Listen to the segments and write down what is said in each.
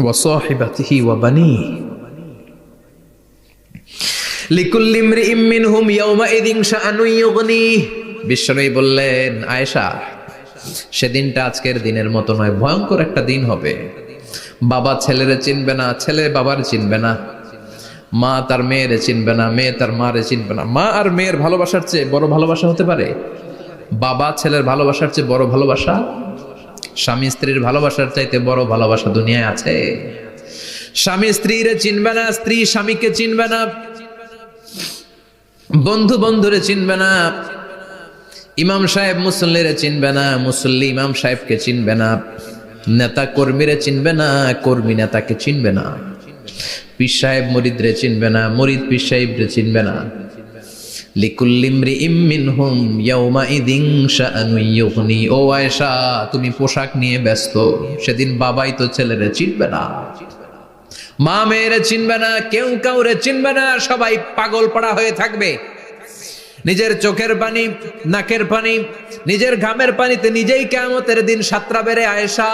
ওয়া সাহিবাতিহি ওয়া বানিহি লিকুল্লি ইমরিইম মিনহুম ইয়াওমাইযিন শাআনুন ইউগনিহি। বিশ্বনবী বললেন, আয়েশা, সেদিনটা আজকের দিনের মতো নয়, ভয়ঙ্কর একটা দিন হবে। বাবা ছেলেরে চিনবে না, ছেলে বাবার চিনবে না, মা তার মেয়েরে চিনবে না, মেয়ে তার মারে চিনবে না। মা আর মেয়ের ভালোবাসার চেয়ে বড় ভালোবাসা হতে পারে? বাবা ছেলের ভালোবাসার চেয়ে বড় ভালোবাসা? স্বামী স্ত্রীর ভালোবাসার চাইতে বড় ভালোবাসা দুনিয়ায় আছে? স্বামী স্ত্রীরে চিনবে না, স্ত্রী স্বামীকে চিনবে না, বন্ধু বন্ধুরে চিনবে না, ইমাম সাহেব মুসল্লিরে চিনবে না, মুসল্লি ইমাম সাহেবকে চিনবে না, নেতা কর্মীরে চিনবে না, কর্মী নেতাকে চিনবে না, পীর সাহেব মুরিদরে চিনবে না, মুরিদ পীর সাহেবরে চিনবে না। লিকুল্লি ইমরিইম মিনহুম ইয়াওমাইযিন শাআনুন ইউগনি। ও আয়েশা, তুমি পোশাক নিয়ে ব্যস্ত, সেদিন বাবাই তো ছেলেরে চিনবে না, মা মেয়েরে চিনবে না, কেউ কাউরে চিনবে না, সবাই পাগল পাড়া হয়ে থাকবে। নিজের চোখের পানি, নাকের পানি, নিজের ঘামের পানিতে নিজেই কিয়ামতের দিন সাতরা বেড়ে আয়েশা।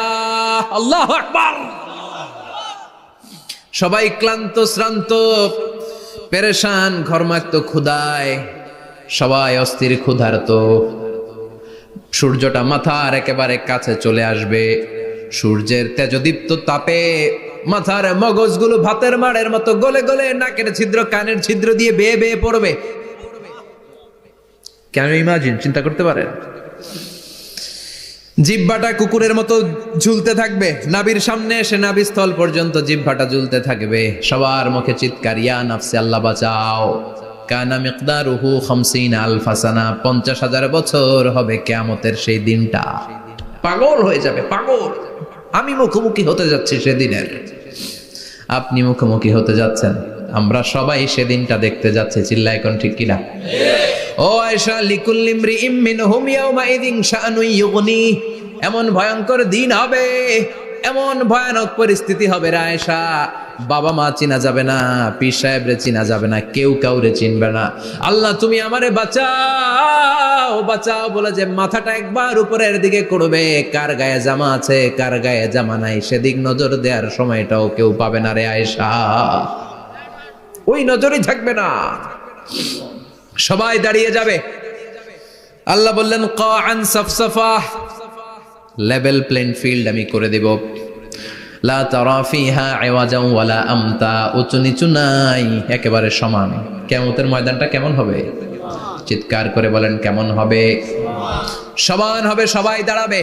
আল্লাহু আকবার। সবাই ক্লান্ত শ্রান্ত পেরেশান, ঘর্মাক্ত ক্ষুধায়, সবাই অস্থির ক্ষুধার্ত। সূর্যটা মাথার একেবারে কাছে চলে আসবে, সূর্যের তেজদীপ্ত তাপে মাথার মগজগুলো ভাতের মাড়ের মতো গলে গলে নাকের ছিদ্র কানের ছিদ্র দিয়ে বেয়ে বেয়ে পড়বে। কেন ইমাজিন, চিন্তা করতে পারেন? জিহ্বাটা কুকুরের মতো ঝুলতে থাকবে, নাভির সামনে এসে নাভিস্থল পর্যন্ত জিহ্বাটা ঝুলতে থাকবে। সবার মুখে চিৎকার, ইয়া নাফসি, আল্লাহ বাঁচাও। কানা মিকদারুহু 50,000 সানা, 50,000 বছর হবে কিয়ামতের সেই দিনটা। পাগল হয়ে যাবে, পাগল। আমি মুখোমুখি হতে যাচ্ছি সেদিনের, আপনি মুখোমুখি হতে যাচ্ছেন, আমরা সবাই সেদিনটা দেখতে যাচ্ছি। চিল্লায় কোন ঠিক কিনা? ও আয়েশা, লিকুল্লি ইমরিইম মিনহুম ইয়াওমাইযিন শাআনুন ইউগনি। এমন ভয়ঙ্কর দিন হবে, এমন ভয়ানক পরিস্থিতি হবে রে আয়েশা, বাবা মা চিনা যাবে না, পীর সাহেবরে চিনা যাবে না, কেউ কাউরে চিনবে না। আল্লাহ তুমি আমারে বাঁচাও, বাঁচাও বলে যে মাথাটা একবার উপরের দিকে করবে, কার গায়ে জামা আছে কার গায়ে জামা নাই সেদিক নজর দেওয়ার সময়টাও কেউ পাবে না রে আয়েশা। ওই নজরই থাকবে না, সবাই দাঁড়িয়ে যাবে। আল্লাহ বললেন, কাআন সাফসাফা, লেভেল প্লেন ফিল্ড আমি করে দেব। লা তারা ফিহা ইওয়াজান ওয়ালা আমতা, উঁচু নিচু নাই, একেবারে সমান। কিয়ামতের ময়দানটা কেমন হবে? চিৎকার করে বলেন, কেমন হবে? সমান হবে, সবাই দাঁড়াবে।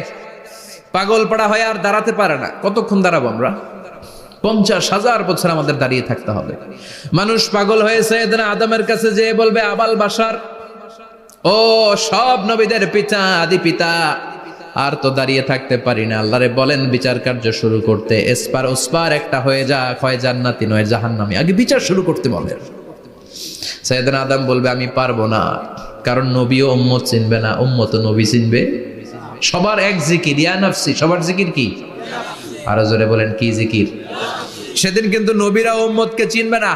পাগল পাড়া হয়ে আর দাঁড়াতে পারে না। কতক্ষণ দাঁড়াবো আমরা? 50,000 বছর আমাদের দাঁড়িয়ে থাকতে হবে। মানুষ পাগল হয়েছে, সাইয়েদনা আদমের কাছে যেয়ে বলবে, আবাল বাশার, ও সব নবীদের পিতা, আদি পিতা, আর তো দাঁড়িয়ে থাকতে পারি না, আল্লাহরে বলেন বিচার কার্য শুরু করতে। এসপার ওসপার একটা হয়ে যা, হয় জান্নাতি নয় জাহান্নামী, আগে বিচার শুরু করতে বলেন। সাইয়েদনা আদম বলবে, আমি পারবো না, কারণ নবীও উম্মত চিনবে না, উম্মত নবী চিনবে। সবার এক জিকির, ইয়া নাফসি। সবার জিকির কি? আরো জোরে বলেন, কি জিকির? সেদিন কিন্তু নবীরা উম্মতকে চিনবে না,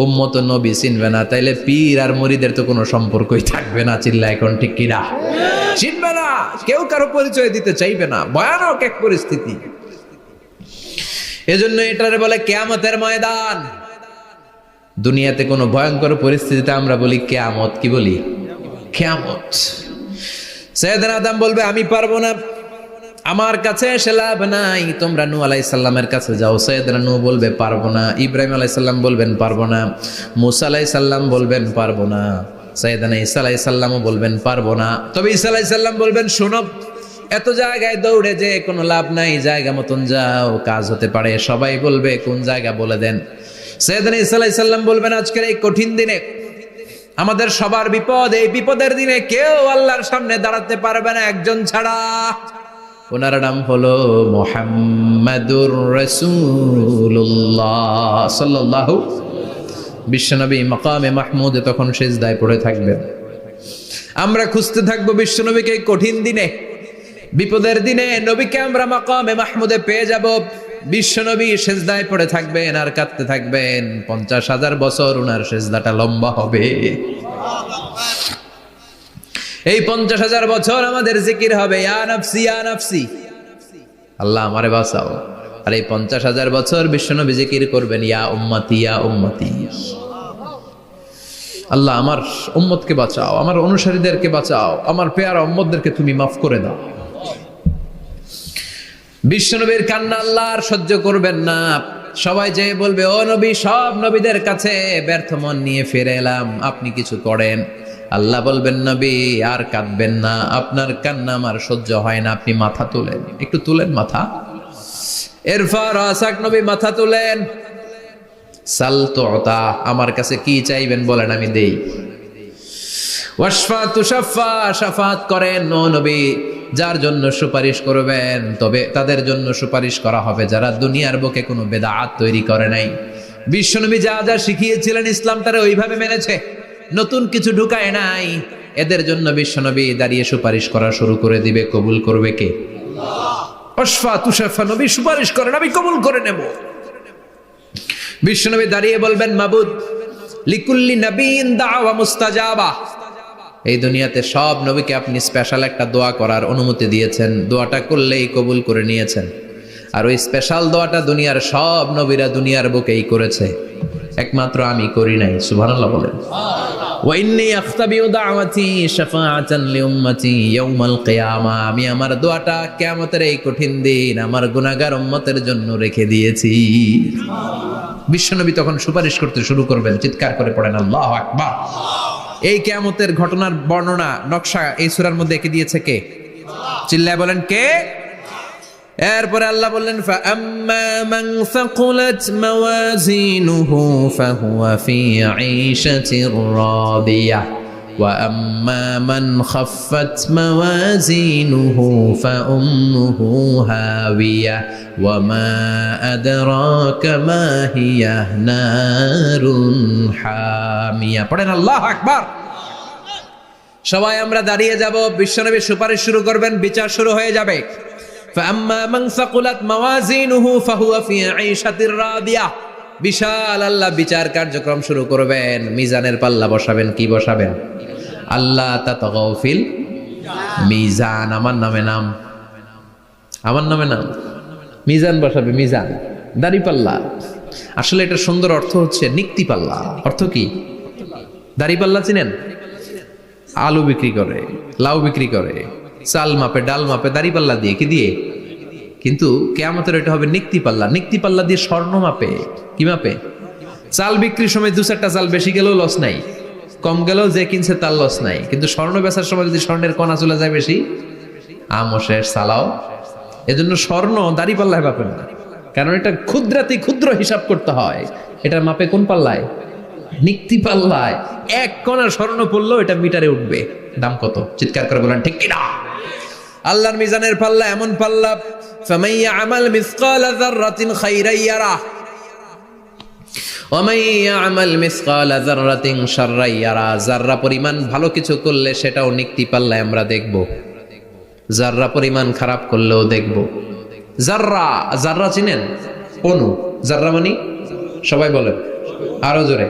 উম্মত নবী চিনবে না, তাইলে পীর আর মুরিদের তো কোনো সম্পর্কই থাকবে না। চিল্লা এখন ঠিক কিনা? চিনবে না, কেউ কারো পরিচয় দিতে চাইবে না। ভয়ানক এক পরিস্থিতি। এজন্য এটারে বলে কিয়ামতের ময়দান। দুনিয়াতে কোনো ভয়ঙ্কর পরিস্থিতিতে আমরা বলি কিয়ামত। কি বলি? কিয়ামত। সাইয়েদনা আদম বলবে, আমি পারবো না, আমার কাছে এসে লাভ নাই, তোমরা নূহ আলাইহিস সালামের কাছে যাও। সাইয়েদনা নূহ বলবে, পারবো না। ইব্রাহিম আলাইহিস সালাম বলবেন, পারবো না। মূসা আলাইহিস সালাম বলবেন, পারবো না। সাইয়েদনা ঈসা আলাইহিস সালামও বলবেন, পারবো না। তবে ঈসা আলাইহিস সালাম বলবেন, শোনো, এত জায়গায় দৌড়ে যে কোনো লাভ নাই, জায়গা মতন যাও, কাজ হতে পারে। সবাই বলবে, কোন জায়গা বলে দেন। সাইয়েদনা ঈসা আলাইহিস সালাম বলবেন, আজকের এই কঠিন দিনে আমাদের সবার বিপদ, এই বিপদের দিনে কেউ আল্লাহর সামনে দাঁড়াতে পারবে না একজন ছাড়া। ওনার নাম হলো মুহাম্মাদুর রাসূলুল্লাহ সাল্লাল্লাহু। বিশ্বনবী মাকামে মাহমুদে তখন সিজদায় পড়ে থাকবেন। আমরা খুঁজতে থাকবো বিশ্বনবীকে কঠিন দিনে, বিপদের দিনে নবীকে আমরা মাকামে মাহমুদে পেয়ে যাব। বিশ্বনবী সিজদায় পড়ে থাকবেন আর কাঁদতে থাকবেন। 50,000 বছর ওনার সিজদাটা লম্বা হবে। এই 50,000 বছর আমাদের জিকির হবে, ইয়া নাফসি ইয়া নাফসি, আল্লাহ আমারে বাঁচাও, আর এই 50,000 বছর বিশ্বনবী জিকির করবেন, ইয়া উম্মতি ইয়া উম্মতি। আল্লাহ আমার উম্মতকে বাঁচাও, আমার অনুসারীদেরকে বাঁচাও, আমার পেয়ারা উম্মতদেরকে তুমি মাফ করে দাও। বিশ্বনবীর কান্না আল্লাহ আর সহ্য করবেন না। সবাই যে বলবে, ও নবী, সব নবীদের কাছে ব্যর্থ মন নিয়ে ফিরে এলাম, আপনি কিছু করেন। আল্লাহ বলবেন, নবী আর কাঁদবেন না, আপনার কান্না আমার সহ্য হয় না, আপনি মাথা তুলেন, একটু তুলেন মাথা। এরপর আসাক নবী মাথা তুলেন। সাল তুতা, আমার কাছে কি চাইবেন বলেন, আমি দেই। ওয়াশফা তুশাফা, শাফাত করেন ও নবী, যার জন্য সুপারিশ করবেন তবে তাদের জন্য সুপারিশ করা হবে যারা দুনিয়ার বুকে কোনো বেদাত তৈরি করে নাই। বিশ্বনবী যা যা শিখিয়েছিলেন ইসলাম তারা ওইভাবে মেনেছে, নতুন কিছু ঢুকায় নাই। এদের জন্য বিশ্বনবী দাঁড়িয়ে সুপারিশ করা শুরু করে দিবে। কবুল করবে কে? আল্লাহ। ওয়াশফা তুশাফা, নবী সুপারিশ করেন, আমি কবুল করে নেব। বিশ্বনবী দাঁড়িয়ে বলবেন, মাবুদ, লিকুল্লি নবীন দাওয়া মুস্তাজাবা। এই দুনিয়াতে সব নবীকে আপনি স্পেশাল একটা দোয়া করার অনুমতি দিয়েছেন, দোয়াটা করলেই কবুল করে নিয়েছেন। আর ওই স্পেশাল দোয়াটা দুনিয়ার সব নবীরা দুনিয়ার বুকেই করেছে, একমাত্র আমি করি নাই। সুবহানাল্লাহ বলেন। ওয়া ইন্নী আখতাবিউ দাওয়াতি শাফাআতান লিউম্মতি ইয়াউমাল কিয়ামা, আমি আমার দোয়াটা কিয়ামতের এই কঠিন দিন আমার গুনাহগার উম্মতের জন্য রেখে দিয়েছি। বিশ্বনবী তখন সুপারিশ করতে শুরু করবেন, চিৎকার করে পড়েন আল্লাহু আকবার। এই কিয়ামতের ঘটনার বর্ণনা নকশা এই সূরার মধ্যে এঁকে দিয়েছে কে? চিল্লায় বলেন কে? এরপরে আল্লাহ বললেন, ফাআম্মা মান সাকুলাত মাওয়াজিনুহু ফাহুয়া ফি ঈশাতির রাদিয়াহ ওয়া আম্মা মান খাফফাত মাওয়াজিনুহু ফাউম্মুহু হাওিয়াহ ওয়া মা আদরাকা মা হিয়া নারুন হামিয়া। পড়েন আল্লাহু আকবার। সবাই আমরা দাঁড়িয়ে যাব, বিশ্বনবী সুপারিশ শুরু করবেন, বিচার শুরু হয়ে যাবে। فأما من ثقلت موازينه فهو في عيشة راضية। বিশাল আল্লাহ বিচার কার্যক্রম শুরু করবেন, মিজানের পাল্লা বসাবেন। কি বসাবেন? আল্লাহ তাতাগাউ ফিল মিজান। আমার নামে নাম, আমার নামে নাম, মিজান বসাবে। মিজান দাড়ি পাল্লা। আসলে এটা সুন্দর অর্থ হচ্ছে নিক্তি পাল্লা। অর্থ কি? দাড়ি পাল্লা চিনেন? আলু বিক্রি করে, লাউ বিক্রি করে, চাল মাপে, ডাল মাপে, দাড়ি পাল্লা দিয়ে। কি দিয়ে? কিন্তু কিয়ামতের এটা হবে নিক্তি পাল্লা। নিক্তি পাল্লা দিয়ে স্বর্ণ মাপে। কি মাপে? চাল বিক্রির সময় 2-4টা চাল বেশি গেলেও লস নাই, কম গেলেও যে কিনছে তার লস নাই। কিন্তু স্বর্ণ বেচার সময় যদি স্বর্ণের কণা চলে যায় বেশি, আমও শেষ, সালাও। এজন্য স্বর্ণ দাড়ি পাল্লায় মাপেন না, কারণ এটা ক্ষুদ্রাতি ক্ষুদ্র হিসাব করতে হয়। এটা মাপে কোন পাল্লায়? নিক্তি পাল্লায়। 1 কণা স্বর্ণ পড়লেও এটা মিটারে উঠবে। দাম কত? চিৎকার করে বলেন ঠিক কিনা? আল্লাহর মিজানের পাল্লা এমন পাল্লা, ফামান ইয়ামাল মিসকালা যাররাতিন খাইরান ইয়ারাহ ওয়া মান ইয়ামাল মিসকালা যাররাতিন শাররান ইয়ারাহ। যাররা পরিমাণ ভালো কিছু করলে সেটাও নিক্তি পাল্লায় আমরা দেখব, যাররা পরিমাণ খারাপ করলেও দেখব। যাররা, যাররা চিনেন? অণু। যাররা মানে সবাই বলেন আরো জোরে।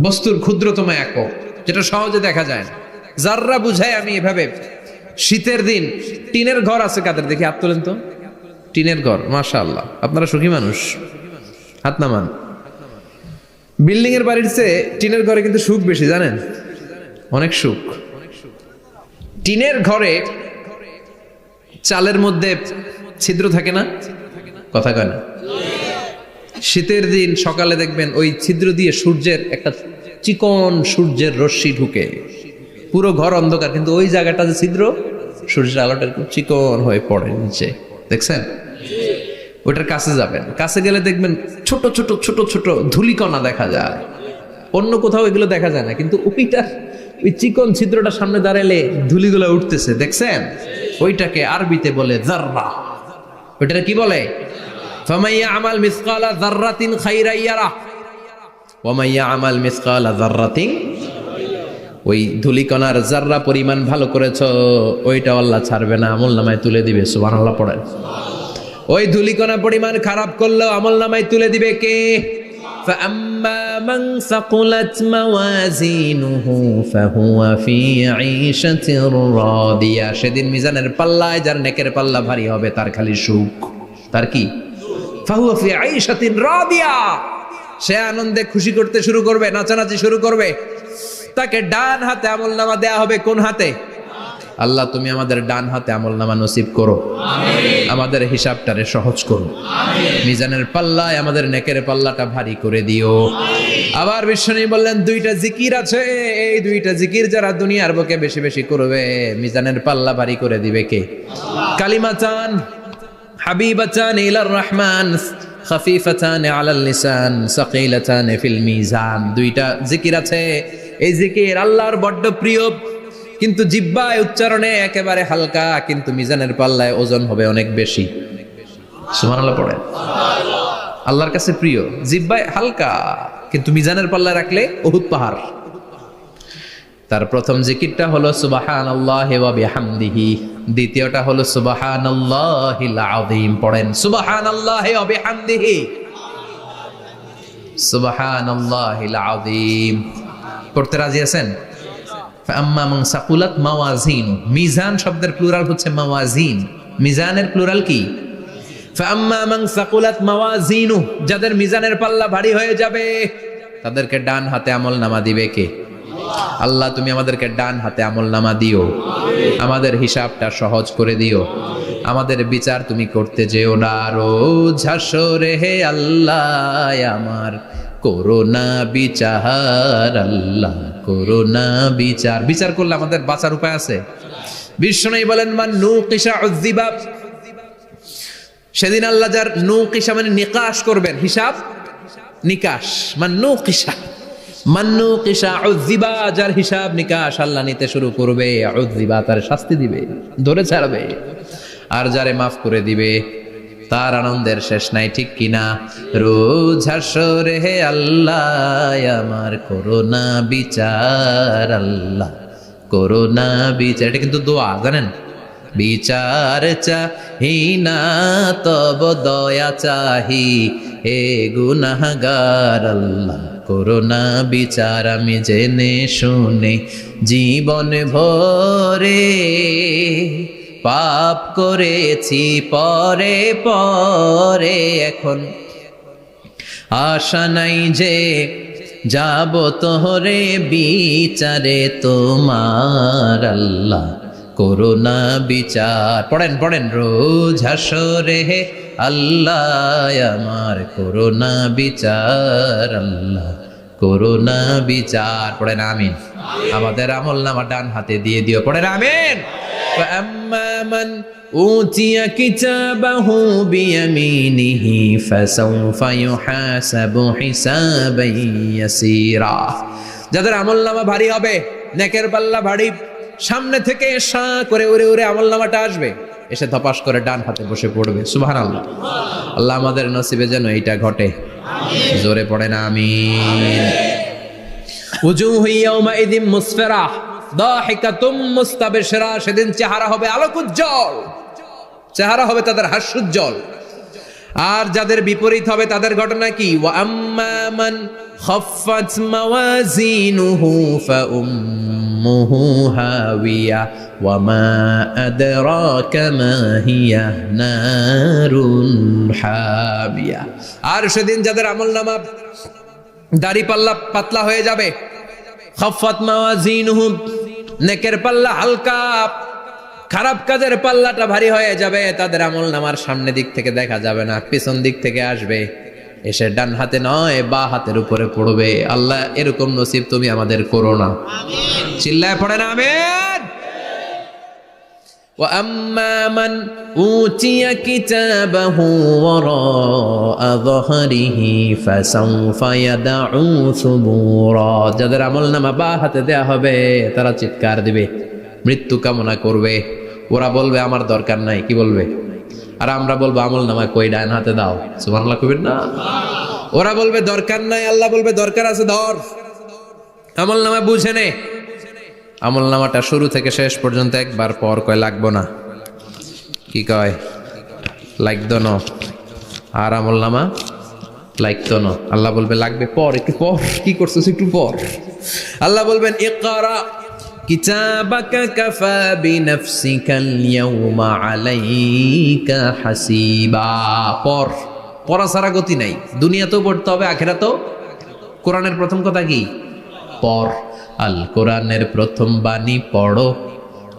বস্তুর ক্ষুদ্রতম একক, যেটা সহজে দেখা যায় না। যাররা বুঝায় আমি এভাবে, শীতের দিন টিনের ঘর আছে কাদের? দেখি হাত তোলেন তো। টিনের ঘর, মাশাআল্লাহ, আপনারা সুখী মানুষ, হাত নামান। বিল্ডিং এর বাড়ির চেয়ে টিনের ঘরে কিন্তু সুখ বেশি, জানেন? অনেক সুখ। টিনের ঘরে চালের মধ্যে ছিদ্র থাকে না? কথা কয় না? শীতের দিন সকালে দেখবেন ওই ছিদ্র দিয়ে সূর্যের একটা চিকন সূর্যের রশ্মি ঢুকে, পুরো ঘর অন্ধকার, কিন্তু ওই জায়গাটা যে ছিদ্র, সূর্যের আলোটা একটু চিকন হয়ে পড়ে নিচে, দেখছেন? ওটার কাছে যাবেন, কাছে গেলে দেখবেন ছোট ছোট ছোট ছোট ধূলিকণা দেখা যায়। অন্য কোথাও এগুলো দেখা যায় না, কিন্তু ওইটার ওই চিকন ছিদ্রটা সামনে দাঁড়ালে ধূলিগুলো উঠতেছে, দেখছেন? ওইটাকে আরবিতে বলে যাররা। ওইটাকে কি বলে? ফামান ইয়ামাল মিসকালা যাররাতিন খাইরান ইয়ারাহ ওয়া মান ইয়ামাল মিসকালা যাররাতিন। ওই ধূলিকণার যাররা পরিমাণ ভালো করেছো, ওইটা আল্লাহ ছাড়বে না, আমলনামায় তুলে দিবে। সুবহানাল্লাহ পড়েন। ওই ধূলিকণা পরিমাণ খারাপ করলেও আমলনামায় তুলে দিবে কে? فأما من ثقلت موازينه فهو في عيشة راضية। সেদিন মিজানের পাল্লায় যার নেকের পাল্লা ভারী হবে তার খালি সুখ। তার কি? ফাহুয়া ফি আইশাতিন রাদিয়া, সে আনন্দে খুশি করতে শুরু করবে, নাচানাচি শুরু করবে। তাকে ডান হাতে আমলনামা দেয়া হবে। কোন হাতে? আল্লাহ তুমি আমাদের ডান হাতে আমলনামা নসিব করো, আমাদের হিসাবটারে সহজ করো, মিজানের পাল্লায় আমাদের নেকের পাল্লাটা ভারী করে দিও। আবার বিশ্বনবী বললেন দুইটা জিকির আছে, এই দুইটা জিকির যারা দুনিয়ার বুকে বেশি বেশি করবে মিজানের পাল্লা ভারী করে দিবে কে? কালিমাতান হাবিবাতান ইলার রহমান খাফিফাতান আলাল লিসান সাকিলাতান ফিল মিজান। দুইটা জিকির আছে, এই জিকির আল্লাহর বড্ড প্রিয়, কিন্তু জিহ্বায় উচ্চারণে একেবারে হালকা, কিন্তু মিজানের পাল্লায় ওজন হবে অনেক বেশি। সুবহানাল্লাহ পড়েন। আল্লাহর কাছে প্রিয়, জিহ্বায় হালকা, কিন্তু মিজানের পাল্লায় রাখলে উহুদ পাহাড়। তার প্রথম জিকিরটা হলো সুবহানাল্লাহি ওয়া বিহামদিহি, দ্বিতীয়টা হলো সুবহানাল্লাহিল আযীম। পড়েন সুবহানাল্লাহি ওয়া বিহামদিহি, সুবহানাল্লাহিল আযীম। পড়তে রাজি আছেন? ফাআম্মা মান সাকুলাত মাওয়াজিন, মিজান শব্দের প্লুরাল হচ্ছে মাওয়াজিন, মিজানের প্লুরাল কি? ফাআম্মা মান সাকুলাত মাওয়াজিনু, যাদের মিজানের পাল্লা ভারী হয়ে যাবে তাদেরকে ডান হাতে আমলনামা দিবে কে? আল্লাহ তুমি আমাদেরকে ডান হাতে আমলনামা দিও, আমাদের হিসাবটা সহজ করে দিও, আমাদের বিচার তুমি করতে যেও না রোজ হাসরে হে আল্লাহ আমার করোনা বিচার, আল্লাহ করোনা বিচার। বিচার করলে আমাদের বাঁচার উপায় আছে। বিশ্বনবী বলেন মান নুকিশা উযযিবা, সেদিন আল্লাহ যার নুকিশা মানে নিকাশ করবেন, হিসাব নিকাশ, মান নুকিশা উযযিবা, যার হিসাব নিকাশ আল্লাহ নিতে শুরু করবে, উযযিবা তার শাস্তি দিবে, ধরে ছাড়বে। আর যারে মাফ করে দিবে তার আনন্দের শেষ নাই, ঠিক কিনা? রোজ হাসরে হে আল্লাহ আমার করোনা বিচার, আল্লাহ করোনা বিচার। এটা কিন্তু দোয়া, জানেন? বিচার চাহি না তব দয়া চাহি হে গুনাহগার, আল্লাহ করোনা বিচার। আমি জেনে শুনে জীবন ভরে পাপ করেছি পরে পরে, এখন আশা নাই যে যাব তোহরে বিচারে তোমার, আল্লাহ করোনা বিচার। পড়েন পড়েন রোজ হাসরে হে আল্লাহ আমার করোনা বিচার, আল্লাহ করোনা বিচার। পড়েন আমিন। আমাদের আমলনামা ডান হাতে দিয়ে দিও, পড়েন আমিন। فأما من أوتي كتابه بيمينه فسوف يحاسب حسابا يسيرا, যাদের আমলনামা ভারী হবে, নেকের পাল্লা ভারী, সামনে থেকে সা করে উড়ে উড়ে আমলনামাটা আসবে, এসে ধপাস করে ডান হাতে বসে পড়বে। সুবহানাল্লাহ। আল্লাহ আমাদের নসিবে যেন এইটা ঘটে, জোরে পড়েন আমিন। উজুহু ইয়াউমাইযিন মুসফিরা দাহিকাতুম মুস্তাবশিরা, সেদিন চেহারা হবে আলোকোজ্জ্বল, চেহারা হবে তাদের হাস্যোজ্জ্বল। আর যাদের বিপরীত হবে তাদের ঘটনা কি? ওয়া আম্মা মান খাফফাত মাওয়াজিনুহু ফাউম্মুহু হাওিয়া ওয়া মা আদরাকা মা হিয়া নারুন হাবিয়া। আর সেদিন যাদের আমলনামা দাড়ি পাল্লা পাতলা হয়ে যাবে, খাফফাত মাওয়াজিনুহু নেকের পাল্লা হালকা, খারাপ কাজের পাল্লাটা ভারী হয়ে যাবে, তাদের আমলনামার সামনে দিক থেকে দেখা যাবে না, পিছন দিক থেকে আসবে, এসে ডান হাতে নয় বা হাতের উপরে পড়বে। আল্লাহ এরকম নসিব তুমি আমাদের করো না, চিল্লায় পড়েন আমিন। ওয়া আম্মা মান উতিয়া কিতাবাহু ওয়ারা যহরিহি ফাসাউফা ইয়াদউ সুবুরা, যাদের আমলনামা বা হাতে দেয়া হবে তারা চিৎকার দিবে, মৃত্যু কামনা করবে। ওরা বলবে আমার দরকার নাই, কি বলবে? আর আমরা বলবো আমলনামা কই, ডান হাতে দাও। সুবহানাল্লাহ কইবেন না? ওরা বলবে দরকার নাই, আল্লাহ বলবে দরকার আছে, ধর আমলনামা বুঝে নে। আমলনামাটা শুরু থেকে শেষ পর্যন্ত একবার পর কয় লাগবো না, কি কয়? লাগতো না। আর আমলনামা লাগতো না, আল্লাহ বলবে লাগবে পর, একটু পর, কি করছিস একটু পর। আল্লাহ বলবেন ইকরা কিতাবাকা কাফা বিনাফসিকাল ইয়াউমা আলাইকা হাসিবা, পর পড়া ছাড়া গতি নাই। দুনিয়াতেও পড়তে হবে, আখিরাতেও। কোরআনের প্রথম কথা কি? পড়। আল কোরআনের প্রথম বাণী পড়ো,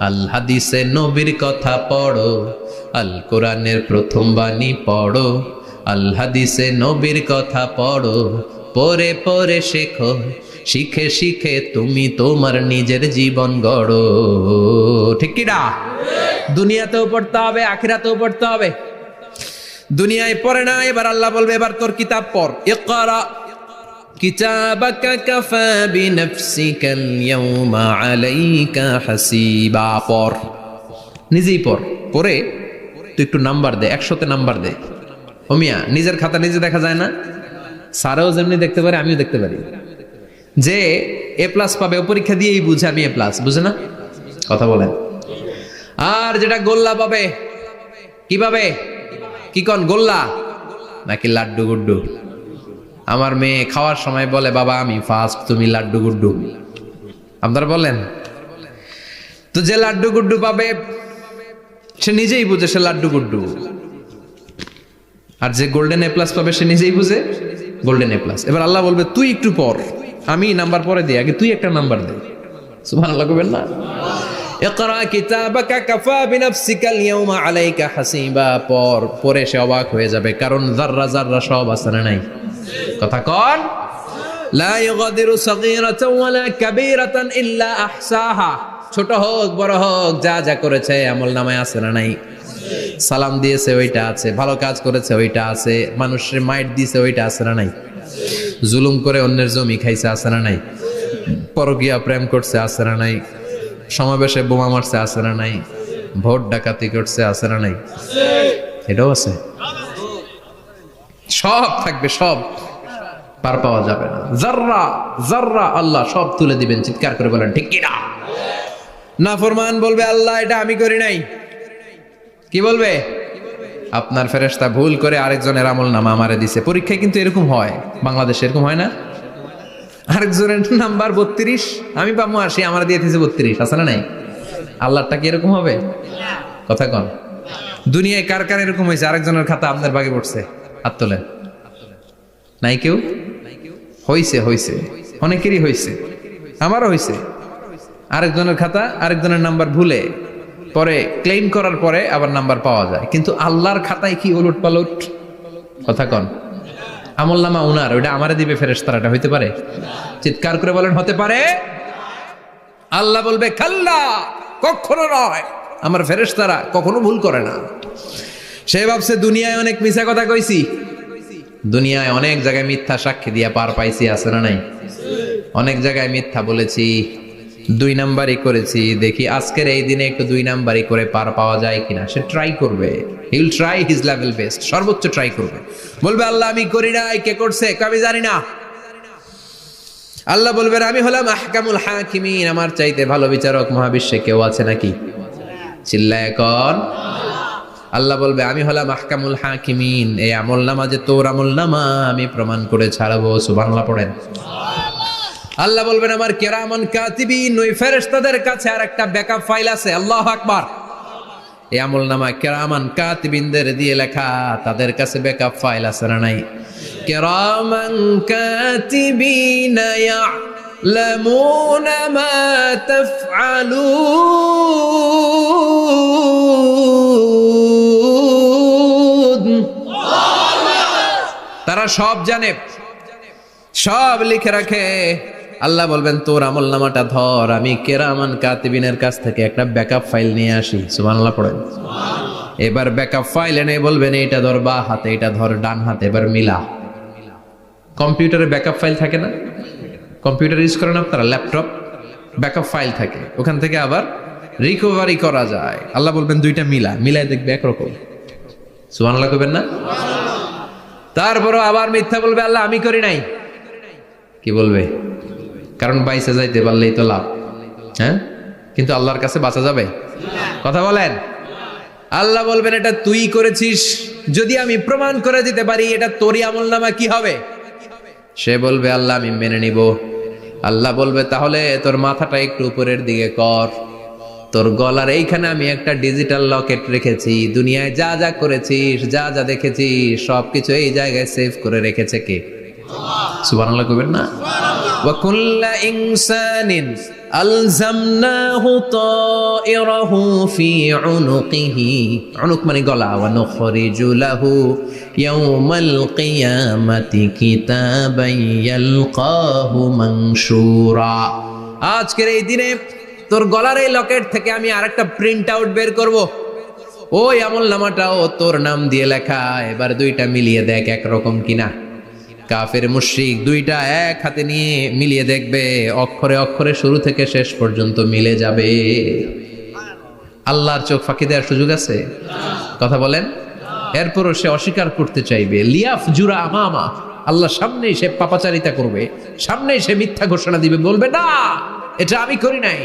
আল হাদিসে নবীর কথা পড়ো। আল কোরআনের প্রথম বাণী পড়ো, আল হাদিসে নবীর কথা পড়ো। পড়ে পড়ে শেখো, শিখে শিখে তুমি তোমার নিজের জীবন গড়ো। ঠিক কি না? দুনিয়াতেও পড়তে হবে, আখিরাতেও পড়তে হবে। দুনিয়ায় পড়ে না, এবার আল্লাহ বলবে এবার তোর কিতাব পড়। ইকরা কিতাবাকা কাফা বিনাফসিকাল ইয়াউমা আলাইকা হাসিবা। পড়, নিজেই পড়। পড়ে তুই একটু নাম্বার দে, 100তে নাম্বার দে। ও মিয়া, নিজের খাতা নিজে দেখা যায় না? স্যারও যেমনি দেখতে পারে, আমিও দেখতে পারি। যে এ প্লাস পাবে ও পরীক্ষা দিয়েই বুঝে আমি এ প্লাস, বুঝে না? কথা বলেন। আর যেটা গোল্লা পাবে, কি পাবে? কি কন, গোল্লা নাকি লাড্ডু গুড্ডু? আমার মেয়ে খাওয়ার সময় বলে, বাবা আমি ফার্স্ট, তুমি লাড্ডু গুড্ডু। আপনারা বলেন তো, যে লাড্ডু গুড্ডু পাবে সে নিজেই বুঝে সে লাড্ডু গুড্ডু। আর যে গোল্ডেন এ প্লাস পাবে সে নিজেই বুঝে গোল্ডেন এ প্লাস। এবার আল্লাহ বলবে তুই একটু পর, আমি নাম্বার পরে দিই, আগে তুই একটা নাম্বার দে। সুবহানাল্লাহ কইবেন না? ইকরা কিতাবাকা কাফা বিনাফসিকাল ইয়াউমা আলাইকা হাসিবা। পরে সে অবাক হয়ে যাবে, কারণ যাররা যাররা সব আছে না নাই? কথা কন। লা ইউগাদিরু সাগীরাতান ওয়ালা কাবীরাতান ইল্লা আহসাহা। ছোট হোক বড় হোক, যা যা করেছে আমলনামায় আছে না নাই? সালাম দিয়েছে ওইটা আছে, ভালো কাজ করেছে ওইটা আছে, মানুষের মাইট দিয়েছে ওইটা আছে না নাই? জুলুম করে অন্যের জমি খাইছে আছে না নাই? পরকীয়া প্রেম করছে আছে না নাই? সমাবেশে বোমা মারছে আছে না নাই? ভোট ডাকাতি করছে আছে না নাই? এটাও আছে। সব থাকবে, সব পার পাওয়া যাবে না। যাররা যাররা আল্লাহ সব তুলে দিবেন। চিৎকার করে বলেন ঠিক কি না? নাফরমান বলবে আল্লাহ এটা আমি করি নাই। কি বলবে? আপনার ফেরেশতা ভুল করে আরেকজনের আমলনামা আমারে দিছে। পরীক্ষায় কিন্তু এরকম হয়, বাংলাদেশে এরকম হয় না? আরেকজনের নাম্বার 32, আমি পাবো 80, আমার দিয়ে দিয়েছে 32, আছে না নাই? আল্লাহটা কি এরকম হবে? কথা কন। দুনিয়ায় কার কার এরকম হয়েছে আরেকজনের খাতা আপনার ভাগে পড়ছে? হাত তোলেন। নাই কেউ? হইছে, হইছে, অনেকেরই হইছে, আমারও হইছে। আরেকজনের খাতা আরেকজনের নাম্বার ভুলে পরে ক্লেম করার পরে আবার নাম্বার পাওয়া যায়, কিন্তু আল্লাহর খাতায় কি ওলট পালট? কথা কন। আমলনামা উনার, ওইটা আমারে দিবে ফেরেশতারা, এটা হইতে পারে? চিৎকার করে বলেন হতে পারে? আল্লাহ বলবে খাল্লা, কখনো নয়, আমার ফেরেশতারা কখনো ভুল করে না। সে ভাবছে দুনিয়ায় অনেক মিথ্যা কথা কইছি, দুনিয়ায় অনেক জায়গায় মিথ্যা সাক্ষী দিয়া পার পাইছি, আছে না নাই? অনেক জায়গায় মিথ্যা বলেছি, 2 নাম্বারই করেছি, দেখি আজকের এই দিনে একটু 2 নাম্বারই করে পার পাওয়া যায় কিনা। সে ট্রাই করবে, he will try his level best, সর্বোচ্চ ট্রাই করবে। বলবে আল্লাহ আমি করি নাই, কে করছে? আমি জানি না। আল্লাহ বলবেন আমি হলাম আহকামুল হাকিমিন, আমার চাইতে ভালো বিচারক মহাবিশ্বে কেউ আছে নাকি? চিল্লায় কন। আল্লাহ বলবে আমি হলাম আহকামুল হাকিমিন, এই আমলনামা যে তোর আমলনামা আমি প্রমাণ করে ছাড়বো। সুবহানাল্লাহ পড়েন। আল্লাহ বলবেন আমার কিরামান কাতিবিন, ওই ফেরেশতাদের কাছে আর একটা ব্যাকআপ ফাইল আছে। আল্লাহু আকবার। এই আমলনামা কিরামান কাতিবিনদের দিয়ে লেখা, তাদের কাছে ব্যাকআপ ফাইল আছে না নাই? কিরামান কাতিবিন ইয়ালামুনা মা তাফআলুন। তারা সব জানে, সব লিখে রাখে। আল্লাহ বলবেন তোর আমলনামাটা ধর, আমি কিরামান কাতিবিনের কাছ থেকে একটা ব্যাকআপ ফাইল নিয়ে আসি। সুবহানাল্লাহ পড়েন। এবার ব্যাকআপ ফাইল এনে বলবেন এইটা ধর বা হাতে, এটা ধর ডান হাতে, এবার মিলা। কম্পিউটারে ব্যাকআপ ফাইল থাকে না? কম্পিউটার ইউজ করেন আপনারা? ল্যাপটপ ব্যাকআপ ফাইল থাকে, ওখান থেকে আবার রিকভারি করা যায়। আল্লাহ বলবেন দুইটা মিলা, মিলাই দেখবে একরকম। সুবহানাল্লাহ কইবেন না? তারপরও আবার মিথ্যা বলবে আল্লাহ আমি করি নাই। কি বলবে? কারণ বাইসে যাইতে পারলেই তো লাভ, হ্যাঁ? কিন্তু আল্লাহর কাছে বাঁচা যাবে? কথা বলেন। আল্লাহ বলবেন এটা তুই করেছিস, যদি আমি প্রমাণ করে দিতে পারি এটা তোরই আমলনামা, কি হবে? সে বলবে আল্লাহ আমি মেনে নিব। আল্লাহ বলবে তাহলে তোর মাথাটা একটু উপরের দিকে কর। তোর গলার এইখানে আমি একটা ডিজিটাল লকেট রেখেছি, দুনিয়ায় যা যা করেছিস, যা যা দেখেছিস সবকিছু এই জায়গায় সেভ করে রেখেছে কে? সুবহানাল্লাহ কইবেন না? ওয়া কুল্লা ইনসানিন আলজামনাহু তায়রাহু ফি উনুকিহি, উনুক মানে গলা, ওয়া নুখরিজু লাহু ইয়াওমাল কিয়ামাতি কিতাবান ইয়ালকাহু মানশুরা। আজকের এই দিনে তোর গলার এই লকেট থেকে আমি আরেকটা প্রিন্ট আউট বের করব, ওই আমলনামাটাও তোর নাম দিয়ে লেখা। এবার দুইটা মিলিয়ে দেখ একরকম কিনা। কাফের মুশরিক দুইটা এক হাতে নিয়ে মিলিয়ে দেখবে, অক্ষরে অক্ষরে শুরু থেকে শেষ পর্যন্ত মিলে যাবে। আল্লাহর চোখ ফাঁকি দেওয়ার সুযোগ আছে? কথা বলেন। এরপরও সে অস্বীকার করতে চাইবে। লিয়াফ জুরা আমামা, আল্লাহ সামনেই সে পাপাচারিতা করবে, সামনেই সে মিথ্যা ঘোষণা দিবে, বলবে না এটা আমি করি নাই।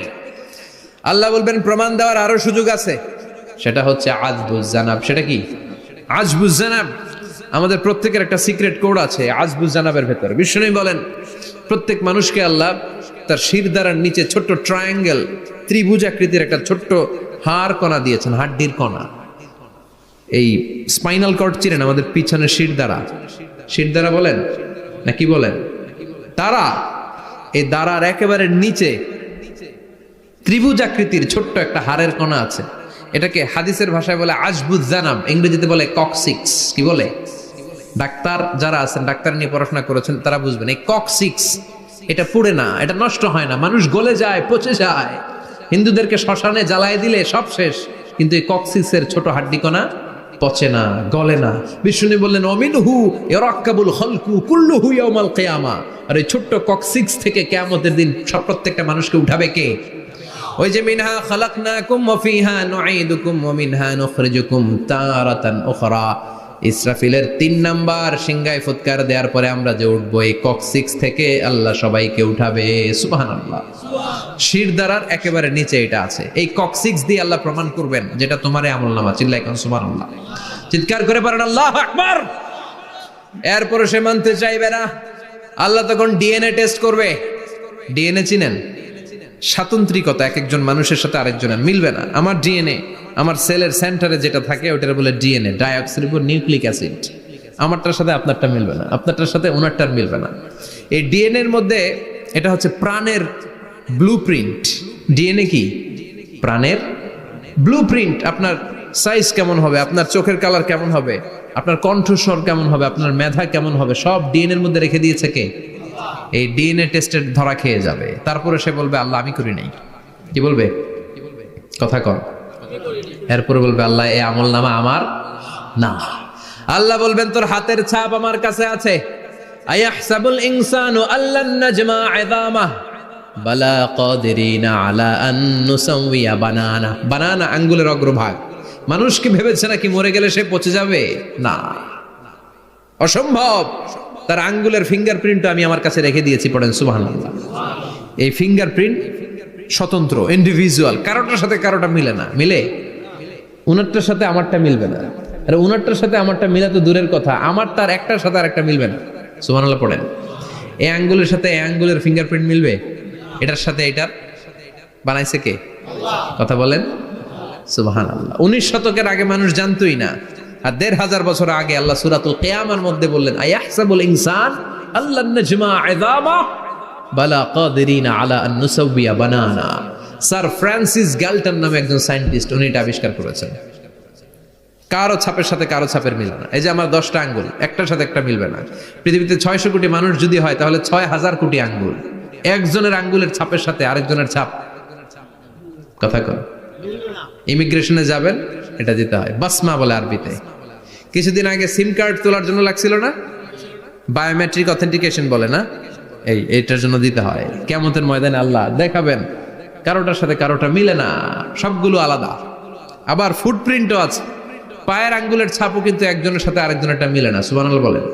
আল্লাহ বলবেন প্রমাণ দেওয়ার আরো সুযোগ আছে, সেটা হচ্ছে আজবুজ জানাব। সেটা কি? আজবুজ জানাব। আমাদের প্রত্যেকের একটা সিক্রেট কোড আছে আজবুজ জানাবের ভেতর। বিষ্ণু বলেন প্রত্যেক মানুষকে আল্লাহ তার শিরদাঁড়ার নিচে ছোট্ট ট্রায়াঙ্গেল, ত্রিভুজ আকৃতির একটা ছোট্ট হাড় কণা দিয়েছেন, হাড্ডির কণা। এই স্পাইনাল কর্ড চিনেন, আমাদের পিছনে শিরদাঁড়া, শিরদাঁড়া বলেন না কি বলেন? তারা এই দাঁড়ার একেবারে নিচে ত্রিভুজ আকৃতির ছোট্ট একটা হাড়ের কণা আছে। এটাকে হাদিসের ভাষায় বলে আজবুজ জানাব, ইংরেজিতে বলে ককসিক্স। কি বলে? ডাক্তার যারা আছেন, ডাক্তার নিয়ে পড়াশোনা করেছেন, তারা বুঝবেন এই ককসিক্স এটা পুড়ে না, এটা নষ্ট হয় না, মানুষ গলে যায়, পচে যায়। হিন্দুদেরকে শ্মশানে জ্বালায় দিলে সব শেষ, কিন্তু এই ককসিক্সের ছোট হাড্ডি কণা পচে না, গলে না। বিষ্ণু বললেন অমিনহু ইয়ারাক্কাবুল খালকু কুল্লুহু ইয়াউমাল কিয়ামা। আর এই ছোট্ট ককসিক্স থেকে কিয়ামতের দিন সব প্রত্যেকটা মানুষকে উঠাবে কে? ওই যে মিনহা খালাকনাকুম ওয়া ফিহা নুঈদুকুম ওয়া মিনহা নুখরিজুকুম তারাতান উখরা। ইসরাফিলের 3 নাম্বার সিংহায় ফুৎকার দেওয়ার পরে আমরা যে উঠবো, এই ককসিক্স থেকে আল্লাহ সবাইকে উঠাবে। সুবহানাল্লাহ। শিরদাঁড়ার একেবারে নিচে এটা আছে। এই ককসিক্স দিয়ে আল্লাহ প্রমাণ করবেন যেটা তোমার আমলনামা। চিল্লায় কোন সুবহানাল্লাহ, চিৎকার করে পারেন আল্লাহু আকবার। এরপরে সে মানতে চাইবে না। আল্লাহ তখন ডিএনএ টেস্ট করবে। ডিএনএ চিনেন? স্বাতন্ত্রিকতা, এক একজন মানুষের সাথে আরেকজনের মিলবে না। আমার ডিএনএ, আমার সেলের সেন্টারে যেটা থাকে ওটার বলে ডিএনএ, ডাইঅক্সিরিবো নিউক্লিক অ্যাসিড। আমারটার সাথে আপনারটা মিলবে না, আপনারটার সাথে ওনারটার মিলবে না। এই ডিএনএর মধ্যে এটা হচ্ছে প্রাণের ব্লুপ্রিন্ট। ডিএনএ কি? প্রাণের ব্লুপ্রিন্ট। আপনার সাইজ কেমন হবে, আপনার চোখের কালার কেমন হবে, আপনার কণ্ঠস্বর কেমন হবে, আপনার মেধা কেমন হবে, সব ডিএনএর মধ্যে রেখে দিয়েছে কে? এই ডিএনএ টেস্টের ধরা খেয়ে যাবে। তারপরে সে বলবে আল্লাহ আমি করি নাই। কি বলবে? কথা কর। এরপরে বলবে আল্লাহ এই আমলনামা আমার না। আল্লাহ বলবেন তোর হাতের ছাপ আমার কাছে আছে। আয়াহসাবুল ইনসানু আল্লান নাজমা ইযামাহ বালা কাদিরিনা আলা আন নুসাউইয়া বানানা। বানানা আঙ্গুলের অগ্রভাগ। মানুষ কি ভেবেছে নাকি মরে গেলে সে পচে যাবে? না, অসম্ভব। তার আঙ্গুলের ফিঙ্গারপ্রিন্ট আমি আমার কাছে রেখে দিয়েছি। পড়েন সুবহানাল্লাহ। এই ফিঙ্গারপ্রিন্ট স্বতন্ত্র, ইন্ডিভিজুয়াল, কারোটার সাথে কারোটা মিলে না। মিলে? উনারটার সাথে আমারটা মিলবে না। আর উনারটার সাথে আমারটা মিলা তো দূরের কথা, আমার তার একটার সাথে আরেকটা মিলবে না। সুবহানাল্লাহ পড়েন। এই আঙ্গুলের সাথে এই আঙ্গুলের ফিঙ্গারপ্রিন্ট মিলবে? এটার সাথে এটার বানাইছে কে? কথা বলেন সুবহানাল্লাহ। 19 শতকের আগে মানুষ জানতোই না। আর 1500 বছর আগে আল্লাহ সূরাতুল কিয়ামার মধ্যে বললেন আয়াহসাবুল ইনসান আল্লান নাজমা ইযামাহ বালা কাদিরিনা আলা আন নুসাউইয়া বানানা। স্যার ফ্রান্সিস গ্যালটন নামে একজন সায়েন্টিস্ট, উনি এটা আবিষ্কার করেছেন। কারো ছাপের সাথে কারো ছাপের মিলে না। এই যে আমার 10টা আঙ্গুল, একটার সাথে একটা মিলবে না। পৃথিবীতে 600 কোটি মানুষ যদি হয় তাহলে 6000 কোটি আঙ্গুল। একজনের আঙ্গুলের ছাপের সাথে আরেকজনের ছাপ, কথা কর। ইমিগ্রেশনে যাবেন, এটা দিতে হয়, বাসমা বলে আরবিতে। কিছুদিন আগে সিম কার্ড তোলার জন্য লাগছিল না, বায়োমেট্রিক অথেন্টিকেশন বলে না, এইটার জন্য দিতে হয়। কিয়ামতের ময়দানে আল্লাহ দেখাবেন কারোটার সাথে কারোটা মিলে না, সবগুলো আলাদা। আবার ফুটপ্রিন্টও আছে, পায়ের আঙ্গুলের ছাপও কিন্তু একজনের সাথে আরেকজনেরটা মিলে না। সুবহানাল্লাহ বলেন।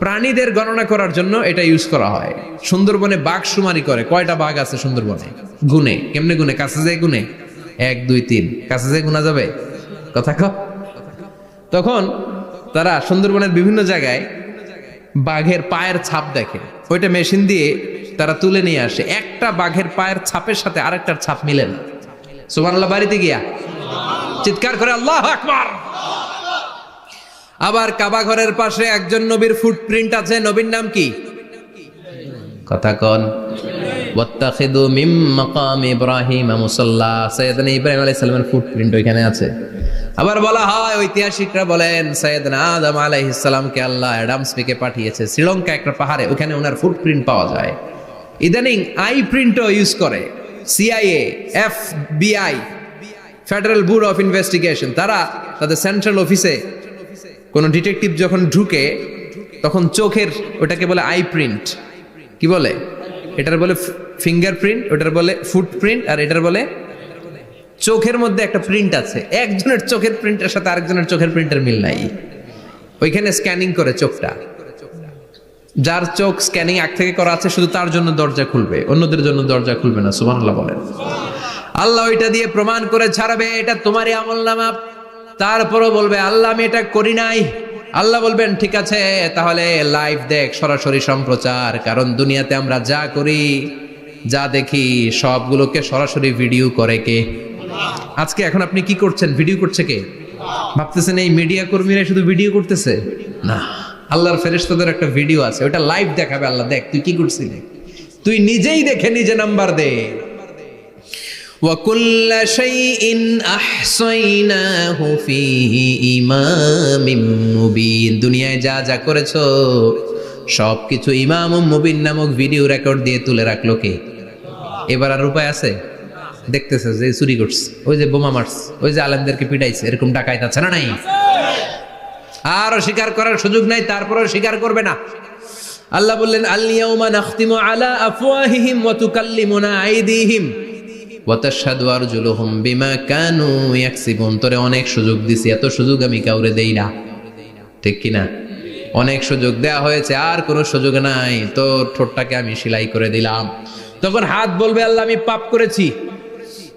প্রাণীদের গণনা করার জন্য এটা ইউজ করা হয়। সুন্দরবনে বাঘ শুমারি করে, কয়টা বাঘ আছে সুন্দরবনে গুনে। কেমনে গুনে? কাছে যায় গুনে, 1 2 3, কাছে যায় গুনা যাবে? কথা কও। তখন তারা সুন্দরবনের বিভিন্ন জায়গায় বাঘের পায়ের ছাপ দেখে, ওইটা মেশিন দিয়ে তারা তুলে নিয়ে আসে। একটা বাঘের পায়ের ছাপের সাথে আরেকটার ছাপ মিলে না। সুবহানাল্লাহ বাড়িতে গিয়া চিৎকার করে আল্লাহু আকবার। আবার কাবা ঘরের পাশে একজন নবীর ফুটপ্রিন্ট আছে, নবীর নাম কি? কথা কন। ওয়াত্তাখিদু মিন মাকাম ইব্রাহিম মুসাল্লা, সাইয়েদনা ইব্রাহিম আলাইহিস সালামের ফুটপ্রিন্ট ওইখানে আছে। আবার বলা হয়, ঐতিহাসিকরা বলেন সাইয়েদনা আদম আলাইহিস সালামকে আল্লাহ অ্যাডাম স্মিথকে পাঠিয়েছে শ্রীলঙ্কা একটা পাহাড়ে, ওখানে ওনার ফুটপ্রিন্ট পাওয়া যায়। ইদানিং আই প্রিন্টও ইউজ করে CIA, FBI, federal bureau of investigation. তারা তাদের সেন্ট্রাল অফিসে কোন ডিটেকটিভ যখন ঢুকে তখন চোখের, ওটাকে বলে আই প্রিন্ট, কি বলে এটার বলে ফিঙ্গারপ্রিন্ট, ওটার বলে ফুটপ্রিন্ট, আর এটার বলে চোখের মধ্যে একটা প্রিন্ট আছে। একজনের চোখের প্রিন্টের সাথে আরেকজনের চোখের প্রিন্টের মিল নাই, ওইখানে স্ক্যানিং করে চোখটা। যার চোখ স্ক্যানিং আগ থেকে করা আছে শুধু তার জন্য দরজা খুলবে, অন্যদের জন্য দরজা খুলবে না। সুবহানাল্লাহ বলেন। আল্লাহ ওইটা দিয়ে প্রমাণ করে ছাড়বে এটা তোমারই আমলনামা। তারপরও বলবে আল্লাহ আমি এটা করি নাই। আল্লাহ বলবেন ঠিক আছে, তাহলে লাইভ দেখ, সরাসরি সম্প্রচার। কারণ দুনিয়াতে আমরা যা করি, যা দেখি, সবগুলোকে সরাসরি ভিডিও করে কে? আজকে এখন আপনি কি করছেন, ভিডিও করছে কে? ভাবতেছেন এই মিডিয়া কর্মীরা শুধু ভিডিও করতেছে? না, আল্লাহর ফেরেশতাদের একটা ভিডিও আছে, ওটা লাইভ দেখাবে। আল্লাহ দেখ তুই কি করছিলি, তুই নিজেই দেখে নিজে নাম্বার দে। وَكُلَّ شَيْءٍ أَحْصَيْنَاهُ فِي إِمَامٍ مُبِينٍ। দুনিয়ায় যা যা করেছো সবকিছু ইমাম মুবিন নামক ভিডিও রেকর্ড দিয়ে তুলে রাখলো কে? এবার আর উপায় আছে? দেখতেছে যে চুরি করছে, ওই যে বোমা মারছে, ওই যে আলেমদেরকে পিটাইছে, এরকম ডাকাইত আছে না নাই? আর স্বীকার করার সুযোগ নাই, তারপরেও স্বীকার করবে না। আল্লাহ বললেন আল ইয়াউমা নাখতিমু আলা আফওয়াহিহিম ওয়া তুকাল্লিমুনা আইদিহিম ওয়া তাশহাদু আরজুলুহুম বিমা কানু ইয়াকসিবুন। তোরে অনেক সুযোগ দিছি, এত সুযোগ আমি কাউরে দেই না, ঠিক কি না? অনেক সুযোগ দেয়া হয়েছে, আর কোনো সুযোগ নাই, তোর ঠোঁটটাকে আমি সেলাই করে দিলাম। তখন হাত বলবে আল্লাহ আমি পাপ করেছি,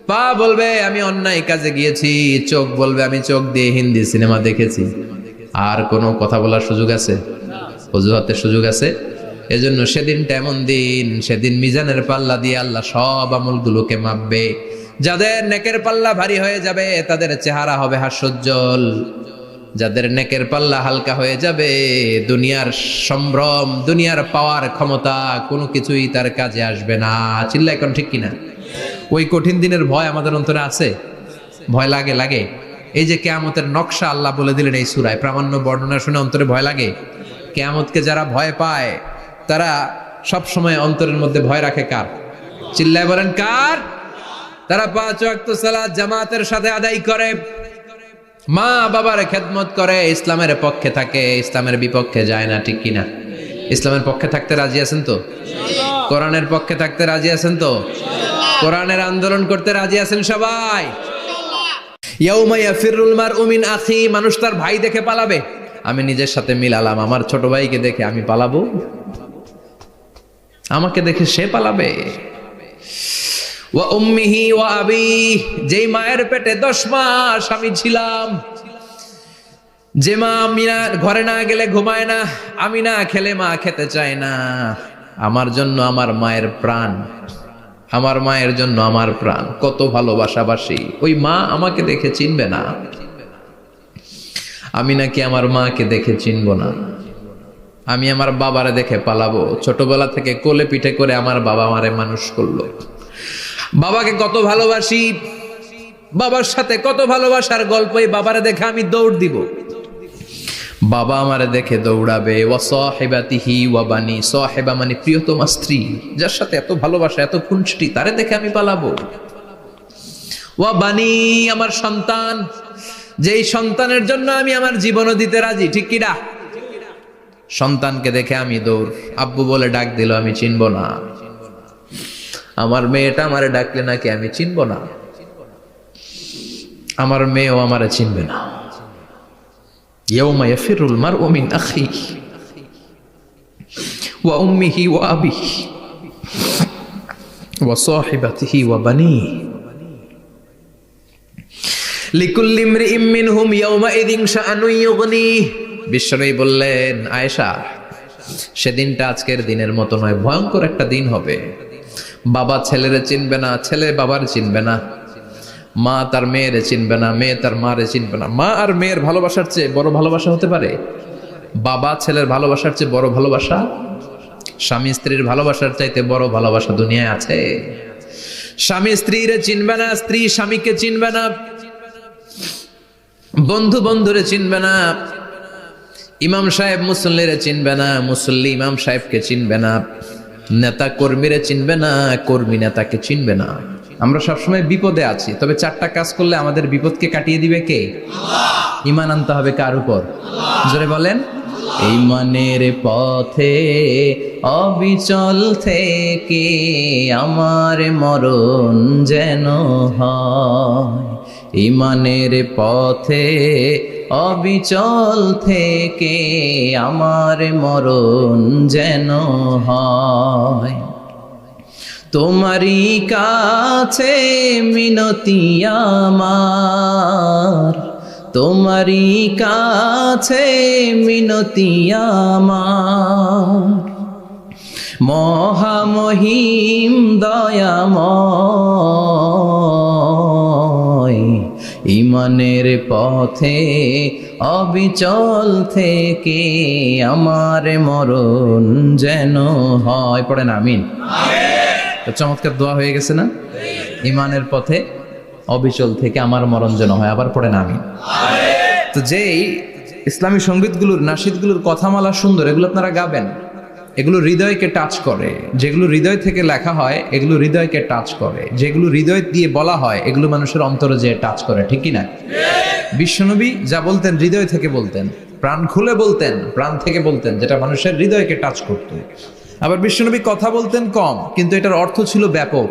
পা বলবে আমি অন্যায় কাজে গিয়েছি, চোখ বলবে আমি চোখ দিয়ে হিন্দি সিনেমা দেখেছি। আর কোনো কথা বলার সুযোগ আছে? অজুহাতের সুযোগ আছে? এজন্য সেদিনটা এমন দিন, সেদিন মিজানের পাল্লা দিয়ে আল্লাহ সব আমলগুলোকে মাপবে। যাদের নেকের পাল্লা ভারী হয়ে যাবে তাদের চেহারা হবে হাস্যোজ্জ্বল, যাদের নেকের পাল্লা হালকা হয়ে যাবে দুনিয়ার সম্ভ্রম, দুনিয়ার পাওয়ার ক্ষমতা কোনো কিছুই তার কাজে আসবে না। চিল্লা এখন ঠিক কিনা? ওই কঠিন দিনের ভয় আমাদের অন্তরে আছে? ভয় লাগে? লাগে। এই যে কিয়ামতের নকশা আল্লাহ বলে দিলেন এই সূরায়, প্রামাণ্য বর্ণনা শুনে অন্তরে ভয় লাগে? কিয়ামতকে যারা ভয় পায় তারা সব সময় অন্তরের মধ্যে ভয় রাখে কার? চিল্লায় বলেন কার? তারা 5 ওয়াক্ত সালাত জামাতের সাথে আদায় করে, মা বাবার খেদমত করে, ইসলামের পক্ষে থাকে, ইসলামের বিপক্ষে যায় না, ঠিক কিনা? ইসলামের পক্ষে থাকতে রাজি আছেন তো? কোরআনের পক্ষে থাকতে রাজি আছেন তো? কোরআনের আন্দোলন করতে রাজি আছেন সবাই? ইয়াউমা ইয়াফিরুল মারউ মিন আখি, মানুষ তার ভাই দেখে পালাবে। আমি নিজের সাথে মিলালাম, আমার ছোট ভাইকে দেখে আমি পালাবো, আমাকে দেখে সে পালাবে। ওয়া উম্মিহি ওয়া আবি, যেই মায়ের পেটে 10 মাস আমি ছিলাম, যে মা আমি না ঘরে না গেলে ঘুমায় না, আমি না খেলে মা খেতে চায় না, আমার জন্য আমার মায়ের প্রাণ, আমার মায়ের জন্য আমার প্রাণ, কত ভালোবাসাবাসি। ওই মা আমাকে দেখে চিনবে না, আমি নাকি আমার মাকে দেখে চিনব না। আমি আমার বাবারে দেখে পালাবো। ছোটবেলা থেকে কোলে পিঠে করে আমার বাবা আমারে মানুষ করলো, বাবাকে কত ভালোবাসি, বাবার সাথে কত ভালোবাসার গল্প, এই বাবারে দেখে আমি দৌড় দিব, বাবা আমারে দেখে দৌড়াবে। ওয়া সাহিবাতিহি ওয়া বানি, সাহিবা মানে প্রিয়তমা স্ত্রী, যার সাথে এত ভালোবাসা, এত খুনসুটি, তারে দেখে আমি পালাবো। ওয়া বানি, আমার সন্তান, যেই সন্তানের জন্য আমি আমার জীবনও দিতে রাজি, ঠিক কিনা? সন্তানকে দেখে আমি দৌড়। আব্বু বলে ডাক দিল, আমি চিনব না। আমার মেয়েটা আমারে ডাকলে নাকি আমি চিনব না, আমার মেয়েও আমারে চিনবে না। ইয়াউমা ইয়াফিরুল মারউ মিন আখিহি ওয়া উম্মিহি ওয়া আবিহি ওয়া সাহিবাতিহি ওয়া বানিহি লিকুল্লি ইমরিইম মিনহুম ইয়াউমাইযিন শাআনুন ইউগনিহি। বিশ্বনবী বললেন, আয়েশা, সেদিনটা আজকের দিনের মতো নয়, ভয়ঙ্কর একটা দিন হবে। বাবা ছেলেরে চিনবে না, ছেলে বাবার চিনবে না, মা তার মেয়েরে চিনবে না, মেয়ে তার মারে চিনবে না। মা আর মেয়ের ভালোবাসার চেয়ে বড় ভালোবাসা হতে পারে? বাবা ছেলের ভালোবাসার চেয়ে বড় ভালোবাসা? স্বামী স্ত্রীর ভালোবাসার চাইতে বড় ভালোবাসা দুনিয়ায় আছে? স্বামী স্ত্রীরে চিনবে না, স্ত্রী স্বামীকে চিনবে না, বন্ধু বন্ধুরে চিনবে না, ইমাম সাহেব মুসল্লিরে চিনবে না, মুসল্লি ইমাম সাহেবকে চিনবে না, নেতা কর্মীরে চিনবে না, কর্মী নেতাকে চিনবে না। আমরা সবসময় বিপদে আছি, তবে চারটা কাজ করলে আমাদের বিপদকে কাটিয়ে দিবে কে? আল্লাহ। ঈমান আনতে হবে কার উপর? জোরে বলেন। ঈমানের পথে অবিচল থেকে আমার মরণ যেন হয়, ঈমানের পথে অবিচল থেকে আমার মরণ যেন হয়। তোমারই কাছে মিনতি আমার, তোমারই কাছে মিনতি আমার, মহামহিম দয়াময়, ঈমানের পথে অবিচল থেকে আমার মরণ যেন হয়। পড়েন আমিন। তো চমৎকার দোয়া হয়ে গেছে না? ঈমানের পথে অবিচল থেকে আমার মরণ যেন হয়। আবার পড়েন আমিন। তো যেই ইসলামী সঙ্গীতগুলোর নাশিদগুলোর কথামালা সুন্দর, এগুলো আপনারা গাবেন, এগুলো হৃদয়কে টাচ করে। যেগুলো হৃদয় থেকে লেখা হয় এগুলো হৃদয়কে টাচ করে, যেগুলো হৃদয় দিয়ে বলা হয় এগুলো মানুষের অন্তরে যে টাচ করে, ঠিক কি না? বিশ্বনবী যা বলতেন হৃদয় থেকে বলতেন, প্রাণ খুলে বলতেন, প্রাণ থেকে বলতেন, যেটা মানুষের হৃদয়কে টাচ করত। আবার বিশ্বনবী কথা বলতেন কম, কিন্তু এটার অর্থ ছিল ব্যাপক।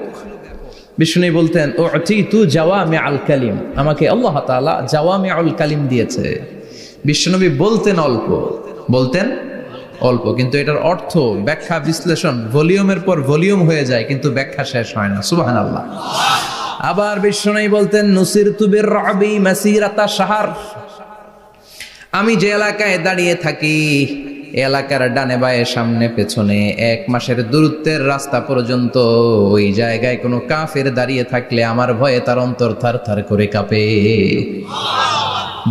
বিশ্বনবী বলতেন ও তু জাওয়ামি আল কালিম, আমাকে আল্লাহ তাআলা জাওয়ামি আল কালিম দিয়েছে। বিশ্বনবী বলতেন অল্প, বলতেন অল্প, কিন্তু এটার অর্থ ব্যাখ্যা বিশ্লেষণ ভলিউমের পর ভলিউম হয়ে যায়, কিন্তু ব্যাখ্যা শেষ হয় না। সুবহানাল্লাহ। আবার বিশ্বনবী বলতেন নুসিরতু বির-রা'বি মাসিরাতা শাহর, আমি যে এলাকায় দাঁড়িয়ে থাকি এলাকার ডানে বায়ে সামনে পেছনে 1 মাসের দূরত্বের রাস্তা পর্যন্ত ওই জায়গায় কোনো কাফের দাঁড়িয়ে থাকলে আমার ভয়ে তার অন্তর থার করে কাঁপে।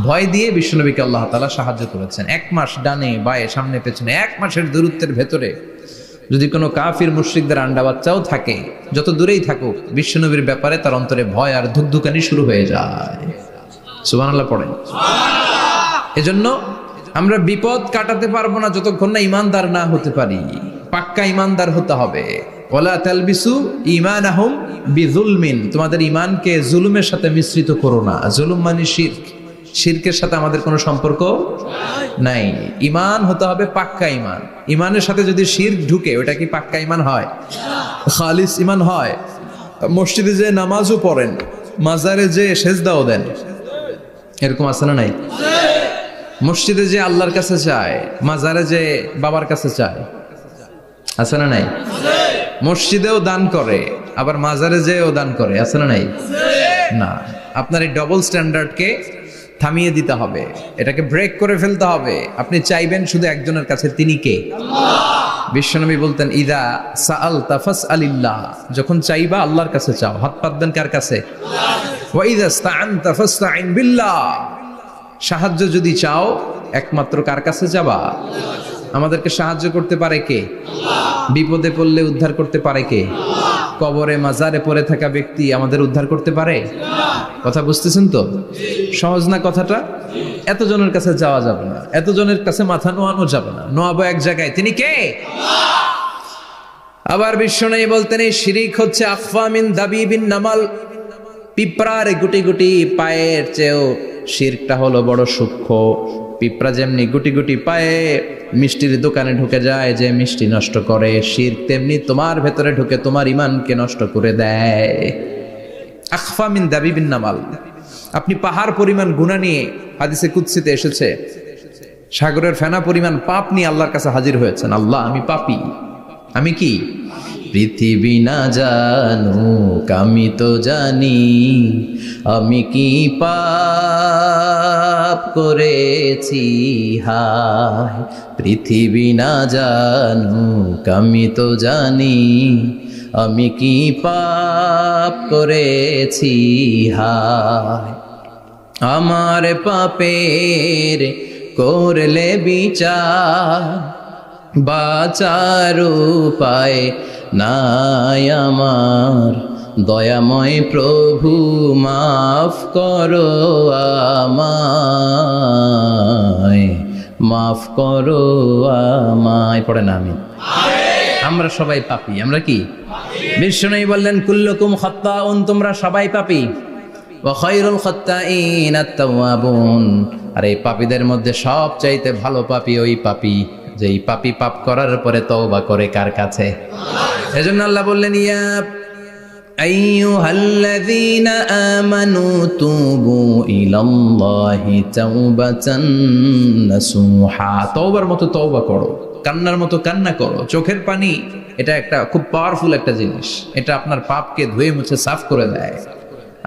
ভয় দিয়ে বিশ্বনবীকে আল্লাহ তাআলা সাহায্য করেছেন। 1 মাস ডানে বায়ে সামনে পেছনে 1 মাসের দূরত্বের ভেতরে যদি কোনো কাফির মুশরিকদের আন্ডা বাচ্চাও থাকে, যত দূরেই থাকুক, বিশ্বনবীর ব্যাপারে তার অন্তরে ভয় আর ধুকধুকানি শুরু হয়ে যায়। সুবহানাল্লাহ পড়েন। এজন্য আমরা বিপদ কাটাতে পারবো না যতক্ষণ না ঈমানদার না হতে পারি। পাক্কা ঈমানদার হতে হবে। ওয়ালা তালবিসু ঈমানাহুম বিযুলমিন, তোমাদের ঈমানকে জুলুমের সাথে মিশ্রিত করো না। জুলুম মানে শিরক, শিরকের সাথে আমাদের কোনো সম্পর্ক নাই। ঈমান হতে হবে পাক্কা ঈমান। ঈমানের সাথে যদি শিরক ঢুকে ওটা কি পাক্কা ঈমান হয়? খালিস ঈমান হয়? মসজিদে যে নামাজও পড়েন, মাজারে যে সেজদাও দেন, এরকম আছে না নাই? মসজিদে যে আল্লাহর কাছে চায়, মাজারে যে বাবার কাছে চায়, আছে না নাই? মসজিদেও দান করে, আবার মাজারে যেও দান করে, আছে না নাই? না, আপনার এই ডবল স্ট্যান্ডার্ডকে থামিয়ে দিতে হবে, এটাকে ব্রেক করে ফেলতে হবে। আপনি চাইবেন শুধু একজনের কাছে, তিনি কে? বিশ্বনবী বলতেন ইদা সাআলতা ফাসআলিল্লাহ, যখন চাইবা আল্লাহর কাছে চাও। হাত পাতবেন কার কাছে? ওয়া ইদা ইসতাআনতা ফাসতাইন বিল্লাহ, সাহায্য যদি চাও একমাত্র কার কাছে যাবা? আমাদেরকে সাহায্য করতে পারে কে? বিপদে পড়লে উদ্ধার করতে পারে কে? কবরে মাজারে পড়ে থাকা ব্যক্তি আমাদের উদ্ধার করতে পারে? কথা বুঝতেছেন তো? সহজ না কথাটা? এতজনের কাছে যাওয়া যাবে না, এতজনের কাছে মাথা নোয়ানো যাবে না, নোয়াবো এক জায়গায়, তিনি কে? আবার বিশ্বনবী বলতেন এই শিরিক হচ্ছে আখফা মিন দাবিবিন নামাল, পিঁপড়ার গুটি গুটি পায়ের চেয়েও শিরকটা হলো বড় সূক্ষ্ম। পিঁপড়া যেমনি গুটি গুটি পায়ে মিষ্টির দোকানে ঢুকে যায়, যে মিষ্টি নষ্ট করে, শিরক তেমনি তোমার ভেতরে ঢুকে তোমার ঈমানকে নষ্ট করে দেয়। আখফা মিন দাবিবিন নামাল। আপনি পাহাড় পরিমাণ গুনাহ নিয়ে, হাদিসে কুদসিতে এসেছে, সাগরের ফেনা পরিমাণ পাপ নিয়ে আল্লাহর কাছে হাজির হয়েছেন। আল্লাহ, আমি পাপী, আমি কি? পৃথিবী না জানুক আমি তো জানি, আমি কি পাপ করেছি হায়। পৃথিবী না জানুক আমি তো জানি, আমি কি পাপ করেছি হায়, আমার পাপের করলে বিচার, বাঁচার উপায় নাই আমার, দয়াময় প্রভু মাফ করো আমায়, মাফ করো আমায়। পড়ে না আমি, আমরা সবাই পাপী। আমরা কি? বিষ্ণু বললেন কুল্লুকুম খাত্তাউন, তোমরা সবাই পাপী, ওয়া খায়রুল খাত্তাইন আত-তাওয়াবুন, আর এই পাপীদের মধ্যে সবচাইতে ভালো পাপী ওই পাপী যেই পাপী পাপ করার পরে তওবা করে কার কাছে? এজন্য আল্লাহ বললেন ইয়া আইয়ুহাল্লাযীনা আমানু তুবু ইলাল্লাহি তাওবাতান নাসুহা, তওবার মতো তওবা করো, কান্নার মতো কান্না করো। চোখের পানি এটা একটা খুব পাওয়ারফুল একটা জিনিস, এটা আপনার পাপকে ধুয়ে মুছে সাফ করে দেয়,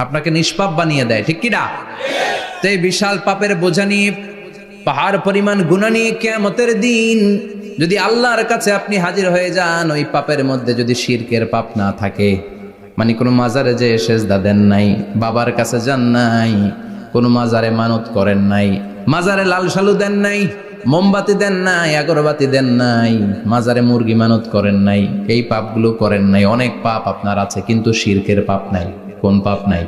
আপনাকে নিষ্পাপ বানিয়ে দেয়, ঠিক কি না? তো এই বিশাল পাপের বোঝা নিয়ে, পাহাড় পরিমাণ গুনাহ নিয়ে কিয়ামতের দিন যদি আল্লাহর কাছে আপনি হাজির হয়ে যান, ওই পাপের মধ্যে যদি শিরকের পাপ না থাকে, মানে কোনো মাজারে যে সেজদা দেন নাই, বাবার কাছে যান নাই, কোনো মাজারে মানত করেন নাই, মাজারে লাল শালু দেন নাই, মোমবাতি দেন নাই, আগরবাতি দেন নাই, মাজারে মুরগি মানত করেন নাই, এই পাপগুলো করেন নাই, অনেক পাপ আপনার আছে, কিন্তু শিরকের পাপ নাই। কোন পাপ নাই?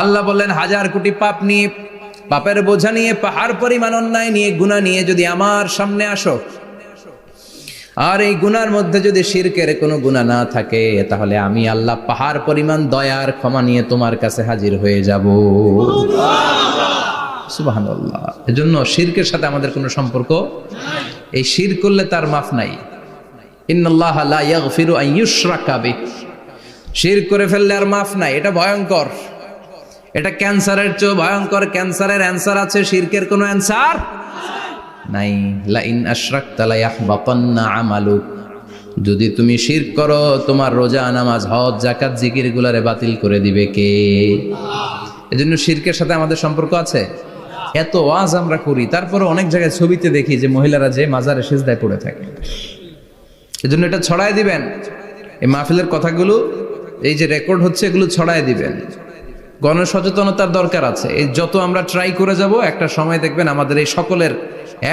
আল্লাহ বললেন হাজার কোটি পাপ নিয়ে, পাপের বোঝা নিয়ে, পাহাড় পরিমাণ অন্যায় নিয়ে, গুনাহ নিয়ে যদি আমার সামনে আসো, আর এই গুনার মধ্যে যদি শিরকের কোনো গুনাহ না থাকে, তাহলে আমি আল্লাহ পাহাড় পরিমাণ দয়ার ক্ষমা নিয়ে তোমার কাছে হাজির হয়ে যাব। সুবহানাল্লাহ। এজন্য শিরকের সাথে আমাদের কোনো সম্পর্ক, এই শিরক করলে তার মাফ নাই। ইন্নাল্লাহা লা ইয়াগফিরু আন ইউশরাকা বিহি, শিরক করে ফেললে আর মাফ নাই। এটা ভয়ঙ্কর, এটা ক্যান্সারের চেয়ে ভয়ঙ্কর। ক্যান্সারের অ্যান্সার আছে, শিরকের কোনো অ্যান্সার নাই। লা ইন আশরাকতা লা ইয়াহবাতান্না আমালুক, যদি তুমি শিরক করো, তোমার রোজা, নামাজ, হজ, যাকাত, জিকির গুলারে বাতিল করে দিবে কে? এজন্য শিরকের সাথে আমাদের সম্পর্ক আছে। এত ওয়াজ আমরা করি, তারপরে অনেক জায়গায় ছবিতে দেখি যে মহিলারা যে মাজারে সিজদায় পড়ে থাকে। এজন্য এটা ছড়ায় দিবেন, এই মাহফিলের কথাগুলো এই যে রেকর্ড হচ্ছে, এগুলো ছড়ায় দিবেন। গণসচেতনতার দরকার আছে। এই যত আমরা ট্রাই করে যাব, একটা সময় দেখবেন আমাদের এই সকলের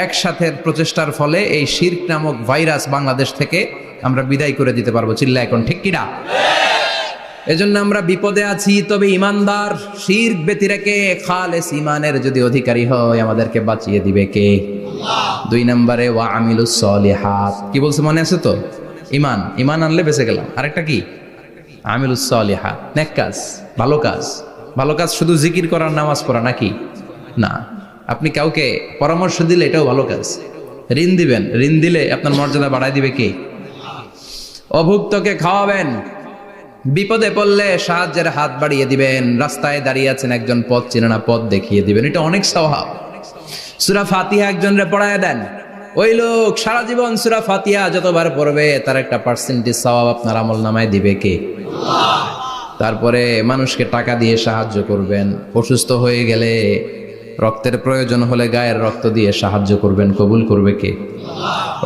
একসাথে প্রচেষ্টার ফলে এই শিরক নামক ভাইরাস বাংলাদেশ থেকে আমরা বিদায় করে দিতে পারবো। চিল্লা এখন, ঠিক কিনা? এজন্য আমরা বিপদে আছি, তবে ইমানদার, শিরক ব্যতি রেখে খালেস ইমানের যদি অধিকারী হয়, আমাদেরকে বাঁচিয়ে দিবে কে? দুই নম্বরে ওয়া আমিলুস সলিহাত, কি বলছে মনে আছে তো? ইমান, ইমান আনলে বেঁচে গেলাম। আরেকটা কি? আমিলুস সলিহাত, নেক কাজ, ভালো কাজ। ভালো কাজ শুধু জিকির করার, নামাজ পড়া নাকি? না, আপনি কাউকে পরামর্শ দিলে এটাও ভালো কাজ। ঋণ দিবেন, ঋণ দিলে আপনার মর্যাদা বাড়ায় দিবে কে? অভুক্তকে খাওয়াবেন, বিপদে পড়লে সাহায্যের হাত বাড়িয়ে দিবেন, রাস্তায় দাঁড়িয়ে আছেন একজন পথ চেনে না, পথ দেখিয়ে দিবেন, এটা অনেক সওয়াব। সূরা ফাতিহা একজনরে পড়ায় দেন, ওই লোক সারা জীবন সূরা ফাতিহা যতবার পড়বে তার একটা পার্সেন্টেজ সওয়াব আপনার আমলনামায় দিবে কে? তারপরে মানুষকে টাকা দিয়ে সাহায্য করবেন, অসুস্থ হয়ে গেলে, রক্তের প্রয়োজন হলে গায়ের রক্ত দিয়ে সাহায্য করবেন, কবুল করবে কে?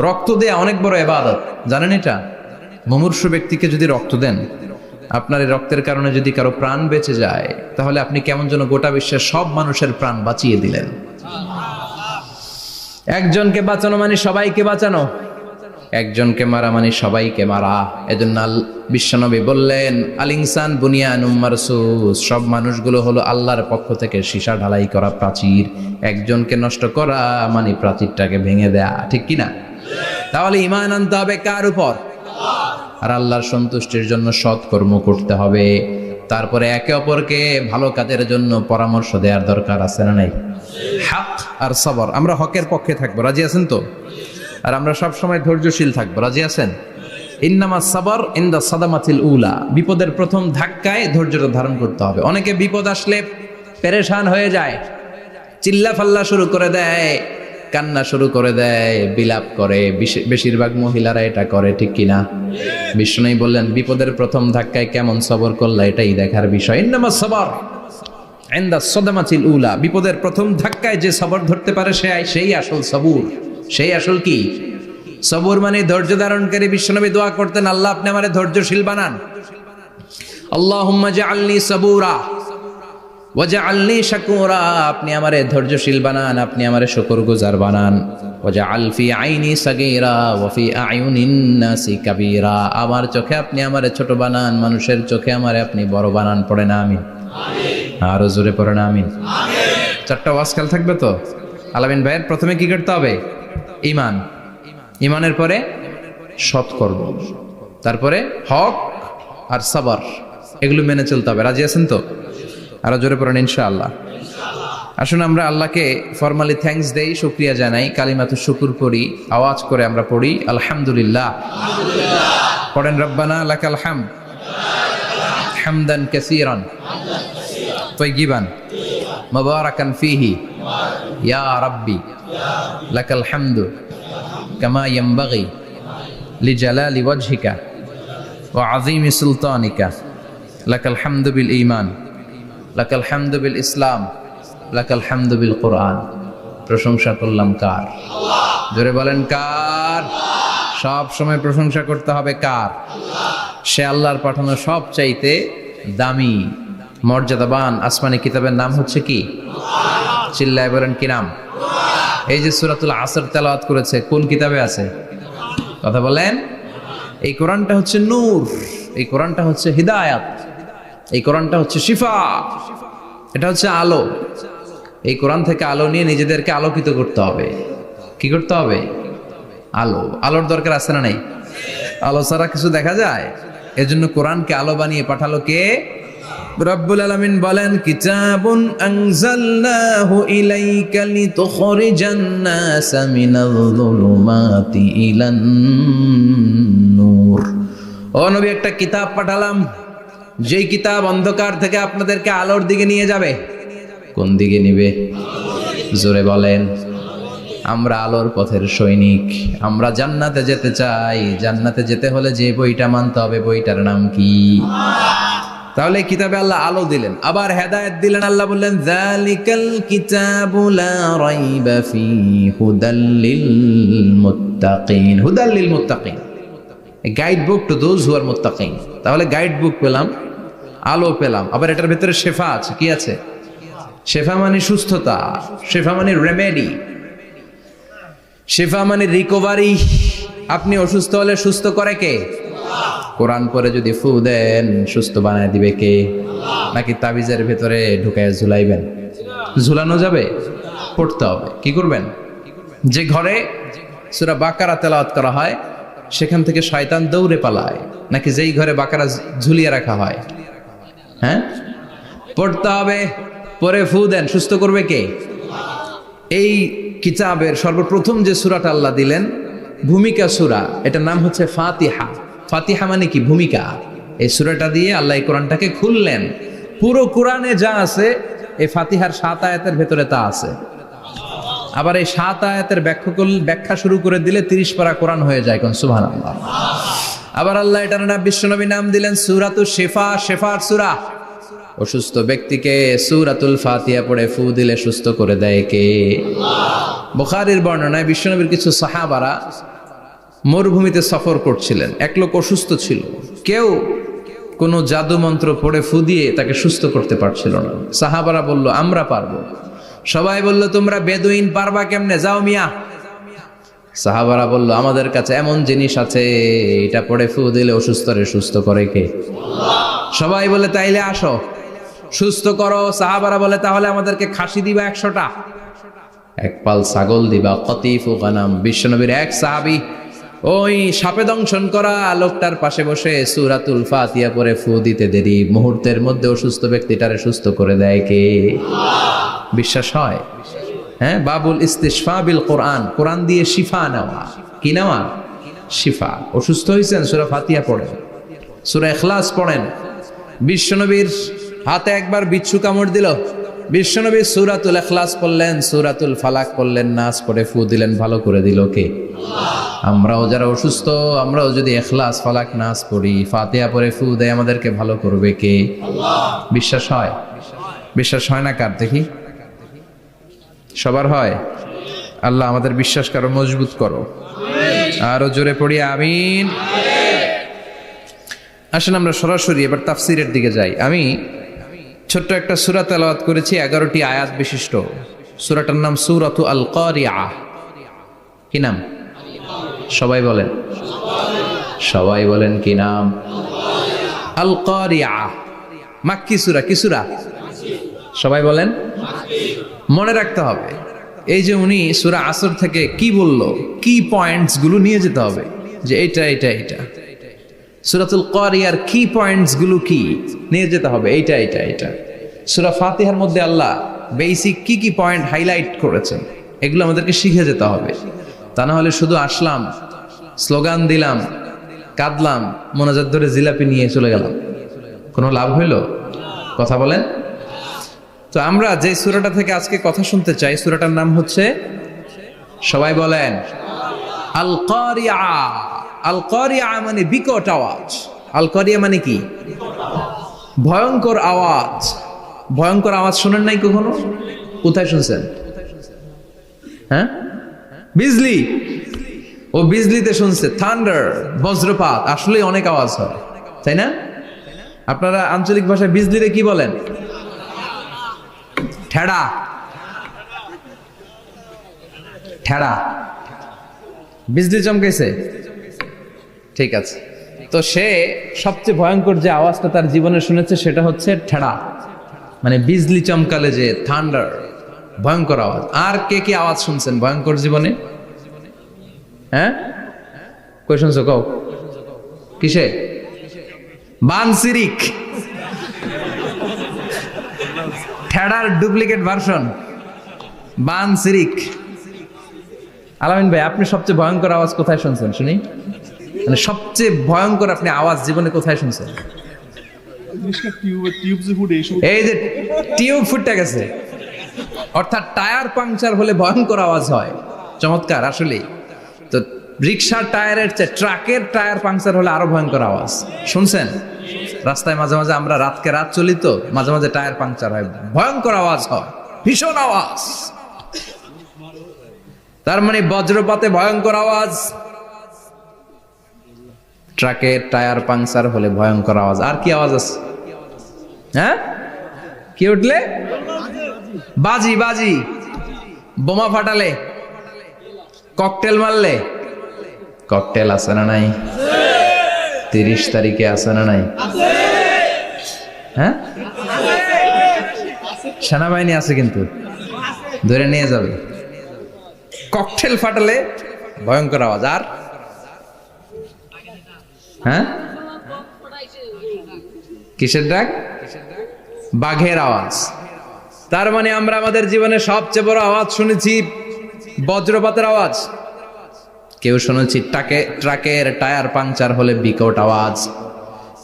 রক্ত দেয়া অনেক বড় ইবাদত, জানেন এটা? মুমূর্ষু ব্যক্তিকে যদি রক্ত দেন, আপনার এই রক্তের কারণে যদি কারো প্রাণ বেঁচে যায়, তাহলে আপনি কেমন যেন গোটা বিশ্বের সব মানুষের প্রাণ বাঁচিয়ে দিলেন। একজনকে বাঁচানো মানে সবাইকে বাঁচানো, একজনকে মারা মানে সবাইকে মারা। এজন্য বিশ্বনবী বললেন আল ইনসান বুনিয়ানুম মারসুস, সব মানুষগুলো হলো আল্লাহর পক্ষ থেকে সীসা ঢালাই করা প্রাচীর। একজনকে নষ্ট করা মানে প্রাচীরটাকে ভেঙে দেয়া, ঠিক কিনা? তাহলে ঈমান আনতে হবে কার উপর? আর আল্লাহর সন্তুষ্টির জন্য সৎ কর্ম করতে হবে। তারপরে একে অপরকে ভালো কাজের জন্য পরামর্শ দেওয়ার দরকার আছে না নাই? হক আর সবর, আমরা হকের পক্ষে থাকবো, রাজি আছেন তো? আর আমরা সব সময় ধৈর্যশীল থাকবো, রাজি আছেন? ইন্নামাস সাবর ইনদা সাদামাতিল উলা, বিপদের প্রথম ধাক্কায় ধৈর্যটা ধারণ করতে হবে। অনেকে বিপদ আসলে পেরেশান হয়ে যায়, চিল্লা ফাল্লা শুরু করে দেয়, কান্না শুরু করে দেয়, বিলাপ করে। বেশিরভাগ মহিলারা এটা করে, ঠিক কিনা? বিষ্ণু বললেন বিপদের প্রথম ধাক্কায় কেমন সবর করলা, এটাই দেখার বিষয়। ইন্নামাস সাবর ইনদা সাদামাতিল উলা, বিপদের প্রথম ধাক্কায় যে সবর ধরতে পারে সেই আসল সবুর, সেই আসল কি সবর মানে ধৈর্য ধারণকারী। বিশ্বনবী দোয়া করতেন, আল্লাহ আপনি আমারে ধৈর্যশীল বানান। আল্লাহুম্মা জাআলনি সাবুরা ওয়াজআলনি শাকুরা, আপনি আমারে ধৈর্যশীল বানান, আপনি আমারে শুকরগুজার বানান। ওয়াজআল ফি আইনি সাগীরা ওয়া ফি আয়ুনিন নাসি কাবীরা, আমার চোখে আপনি আমারে ছোট বানান, মানুষের চোখে আমারে আপনি বড় বানান। পড়েন আমিন। আরো জোরে পড়েন আমিন। চারটা ওয়াজ কাল থাকবে তো। আলামিন ভাইয়ের প্রথমে কি করতে হবে? ঈমান। ঈমানের পরে সৎকর্ম, তারপরে হক আর সাবর, এগুলো মেনে চলতে হবে। রাজি আছেন তো? আরো জোরে পড়েন ইনশাআল্লাহ। আসুন আমরা আল্লাহকে ফরমালি থ্যাঙ্কস দেই, শুকরিয়া জানাই, কালিমাতুশ শুকুর পড়ি, আওয়াজ করে আমরা পড়ি আলহামদুলিল্লাহ। পড়েন রব্বানা লাকাল হামদ হামদান কাসীরান তাইয়িবান মুবারাকান ফীহি ইয়া রাব্বি লাকাল হামদু কামা ইয়ানবাগি লিজালালি ওয়াজহিকা ওয়া আযীমি সুলতানিকা লাকাল হামদু বিল ঈমান লাকাল হামদু বিল ইসলাম লাকাল হামদু বিল কুরআন। প্রশংসা করলাম কার? জোরে বলেন কার? সব সময় প্রশংসা করতে হবে কার? সে আল্লাহর পাঠানো সবচাইতে দামি মর্যাদাবান আসমানি কিতাবের নাম হচ্ছে কি? চিল্লায় বলেন কি নাম? এই যে সূরাতুল আসর তেলাওয়াত করেছে, কোন কিতাবে আছে? কথা বলেন। এই কোরআনটা হচ্ছে নূর, এই কোরআনটা হচ্ছে হিদায়াত, এই কোরআনটা হচ্ছে শিফা, এটা হচ্ছে আলো। এই কোরআন থেকে আলো নিয়ে নিজেদেরকে আলোকিত করতে হবে। কি করতে হবে? আলো। আলোর দরকার আছে না নাই? আলো ছাড়া কিছু দেখা যায়? এজন্য কোরআনকে আলো বানিয়ে পাঠালো কে? রব্বুল আলামিন বলেন, কিতাবুন আনজালনাহু ইলাইকা লিতুখরিজান নাসা মিনাজ-যুলুমাতি ইলান নূর। ও নবী, একটা কিতাব পাঠালাম, যেই কিতাব অন্ধকার থেকে আপনাদেরকে আলোর দিকে নিয়ে যাবে। কোন দিকে নিবে? জোরে বলেন। আমরা আলোর পথের সৈনিক, আমরা জান্নাতে যেতে চাই। জান্নাতে যেতে হলে যে বইটা মানতে হবে, বইটার নাম কি? তাহলে কিতাবে আল্লাহ আলো দিলেন, আবার হেদায়েত দিলেন। আল্লাহ বললেন, যালিকাল কিতাবু লা রাইবা ফীহি হুদাল লিল মুত্তাকিন। হুদাল লিল মুত্তাকিন, guide book to those who are মুত্তাকিন। তাহলে গাইড বুক পেলাম, আলো পেলাম, আবার এটার ভিতরে শেফা আছে। কি আছে? শেফা মানে সুস্থতা, শেফা মানে রেমেডি, শেফা মানে রিকভারি। আপনি অসুস্থ হলে সুস্থ করে কে? কোরআন পরে যদি ফু দেন, সুস্থ বানায় দিবে কে? নাকি তাবিজের ভেতরে ঢুকায় ঝুলাইবেন? ঝুলানো যাবে? পড়তে হবে। কি করবেন? যে ঘরে সূরা বাকারা তেলাওয়াত করা হয়, সেখান থেকে শয়তান দৌড়ে পালায়, নাকি যেই ঘরে বাকারা ঝুলিয়ে রাখা হয়? হ্যাঁ, পড়তে হবে। পরে ফু দেন, সুস্থ করবে কে? এই কিতাবের সর্বপ্রথম যে সূরাটা আল্লাহ দিলেন, ভূমিকা সূরা, এটার নাম হচ্ছে ফাতিহা। ফাতিহা মানে কি? ভূমিকা। এই সূরাটা দিয়ে আল্লাহ এই কোরআনটাকে খুললেন। পুরো কোরআনে যা আছে এই ফাতিহার 7 আয়াতের ভেতরে তা আছে। আবার এই 7 আয়াতের ব্যাখ্যা শুরু করে দিলে 30 পারা কোরআন হয়ে যায়। কোন সুবহানাল্লাহ। আবার আল্লাহ এটার নাম, বিশ্বনবী নাম দিলেন সূরাতুশ শিফা, শেফার সূরা। অসুস্থ ব্যক্তিকে সূরাতুল ফাতিহা পড়ে ফু দিলে সুস্থ করে দেয় কে? বুখারীর বর্ণনায় বিশ্বনবীর কিছু সাহাবারা মরুভূমিতে সফর করছিলেন। এক লোক অসুস্থ ছিল, কেউ কোনো জাদু মন্ত্র পড়ে ফু দিয়ে তাকে সুস্থ করতে পারছিল না। সাহাবারা বলল, আমরা পারবো। সবাই বলল, তোমরা বেদুইন, পারবা কেমনে? যাও মিয়া। সাহাবারা বলল, আমাদের কাছে এমন জিনিস আছে, এটা পড়ে ফু দিলে অসুস্থরে সুস্থ করে কে? সবাই বলে, তাইলে আসো, সুস্থ করো। সাহাবারা বলে, তাহলে আমাদেরকে খাসি দিবা 100টা, এক পাল ছাগল দিবা, কতিফু গানাম। বিশ্বনবীর এক সাহাবী ওই সাপে দংশন করা লোকটার পাশে বসে সূরাতুল ফাতিহা পড়ে ফু দিতে দেরি, মুহূর্তের মধ্যে অসুস্থ ব্যক্তিটারে সুস্থ করে দেয় কে? বিশ্বাস হয়? হ্যাঁ, বাবুল ইস্তিশফা বিল কোরআন, কোরআন দিয়ে শিফা নেওয়া। কি নেওয়া? শিফা। অসুস্থ হয়েছেন, সূরা ফাতিহা পড়েন, সূরা ইখলাস পড়েন। বিশ্বনবীর হাতে একবার বিচ্ছু কামড় দিল, বিশ্বনবী সূরাতুল ইখলাস পড়লেন, সূরাতুল ফালাক পড়লেন, নাস পড়ে ফু দিলেন, ভালো করে দিল কে? আমরাও যারা অসুস্থ, আমরাও যদি ইখলাস, ফালাক, নাস পড়ি, ফাতিহা পড়ে ফু দেয়, আমাদেরকে ভালো করবে কে? বিশ্বাস হয়? বিশ্বাস হয় না কার? দেখি, সবার হয়? আল্লাহ আমাদের বিশ্বাস করো, মজবুত করো। আরো জোরে পড়ি আমিন। আসেন আমরা সরাসরি এবার তাফসিরের দিকে যাই। আমি ছোট্ট একটা সূরা তেলাওয়াত করেছি, 11টি আয়াত বিশিষ্ট। সূরাটার নাম সূরাতু আল কারিআ। কি নাম? সবাই বলেন, সবাই বলেন কি নাম? আল কারিআ। মাক্কি সূরা। কি সূরা? সবাই বলেন। মনে রাখতে হবে, এই যে উনি সূরা আসর থেকে কি বললো, কি পয়েন্টস গুলো নিয়ে যেতে হবে, যে এটা এটা এটা। সূরাতুল কারিয়ার কি পয়েন্টস গুলো কি নিয়ে যেতে হবে, এইটা এটা এটা। সূরা ফাতিহার মধ্যে আল্লাহ বেসিক কি কি পয়েন্ট হাইলাইট করেছেন, এগুলো আমাদেরকে শিখে যেতে হবে। তা না হলে শুধু আসলাম, স্লোগান দিলাম, কাঁদলাম, মোনাজাত ধরে জিলাপি নিয়ে চলে গেলাম, কোনো লাভ হইল? কথা বলেন। তো আমরা যে সূরাটা থেকে আজকে কথা শুনতে চাই, সূরাটার নাম হচ্ছে, সবাই বলেন, আল কারিআ। আল কারিআ মানে বিকট আওয়াজ। আল কারিআ মানে কি? ভয়ঙ্কর আওয়াজ। ভয়ঙ্কর আওয়াজ শুনেন নাই কখনো? কোথায় শুনছেন? হ্যাঁ, বিজলি। ও বিজলিতে শুনছে, থান্ডার, বজ্রপাত। আসলে অনেক আওয়াজ হয়, তাই না? আপনারা আঞ্চলিক ভাষায় বিজলিতে কি বলেন? ঠেড়া। ঠেড়া। বিজলি চমকেছে, ঠিক আছে। তো সে সবচেয়ে ভয়ঙ্কর যে আওয়াজটা তার জীবনে শুনেছে সেটা হচ্ছে ঠেড়া, মানে বিজলি চমকালে যে থান্ডার, ভয়ঙ্কর আওয়াজ। আর কে কি আওয়াজ শুনছেন ভয়ঙ্কর জীবনে? হ্যাঁ, কই শুনছো? কও কিসে? বানসিরিক, ঠেড়ার ডুপ্লিকেট ভার্সন বানসিরিক। আলামিন ভাই, আপনি সবচেয়ে ভয়ঙ্কর আওয়াজ কোথায় শুনছেন শুনি? মানে সবচেয়ে ভয়ঙ্কর আপনি আওয়াজ জীবনে কোথায় শুনছেন? এই যে টিউব ফুটে গেছে, অর্থাৎ টায়ার পাংচার হলে ভয়ঙ্কর আওয়াজ হয়। চমৎকার। আসলে তো রিক্সার টায়ারের চেয়ে ট্রাকের টায়ার পাংচার হলে আরো ভয়ঙ্কর আওয়াজ শুনছেন? রাস্তায় মাঝে মাঝে আমরা রাতকে রাত চলি, তো মাঝে মাঝে টায়ার পাংচার হয়, ভয়ঙ্কর আওয়াজ হয়, ভীষণ আওয়াজ। তার মানে বজ্রপাতে ভয়ঙ্কর আওয়াজ, ট্রাকের টায়ার পাংচার হলে ভয়ঙ্কর আওয়াজ। আর কি আওয়াজ আছে? হ্যাঁ, কি উঠলে? বাজি। বাজি, বোমা ফাটালে, ককটেল মারলে। ককটেল আছে না নাই? 30 তারিখে আছে না নাই? হ্যাঁ, সেনাবাহিনী আছে কিন্তু ধরে নিয়ে যাবে। ককটেল ফাটালে ভয়ঙ্কর আওয়াজ। আর হ্যাঁ, কিসের ডাক? বাঘের আওয়াজ। তার মানে আমরা আমাদের জীবনে সবচেয়ে বড় আওয়াজ শুনেছি বজ্রপাতের আওয়াজ। কেউ শুনেছি ট্রাকের টায়ার পাংচার হলে বিকট আওয়াজ।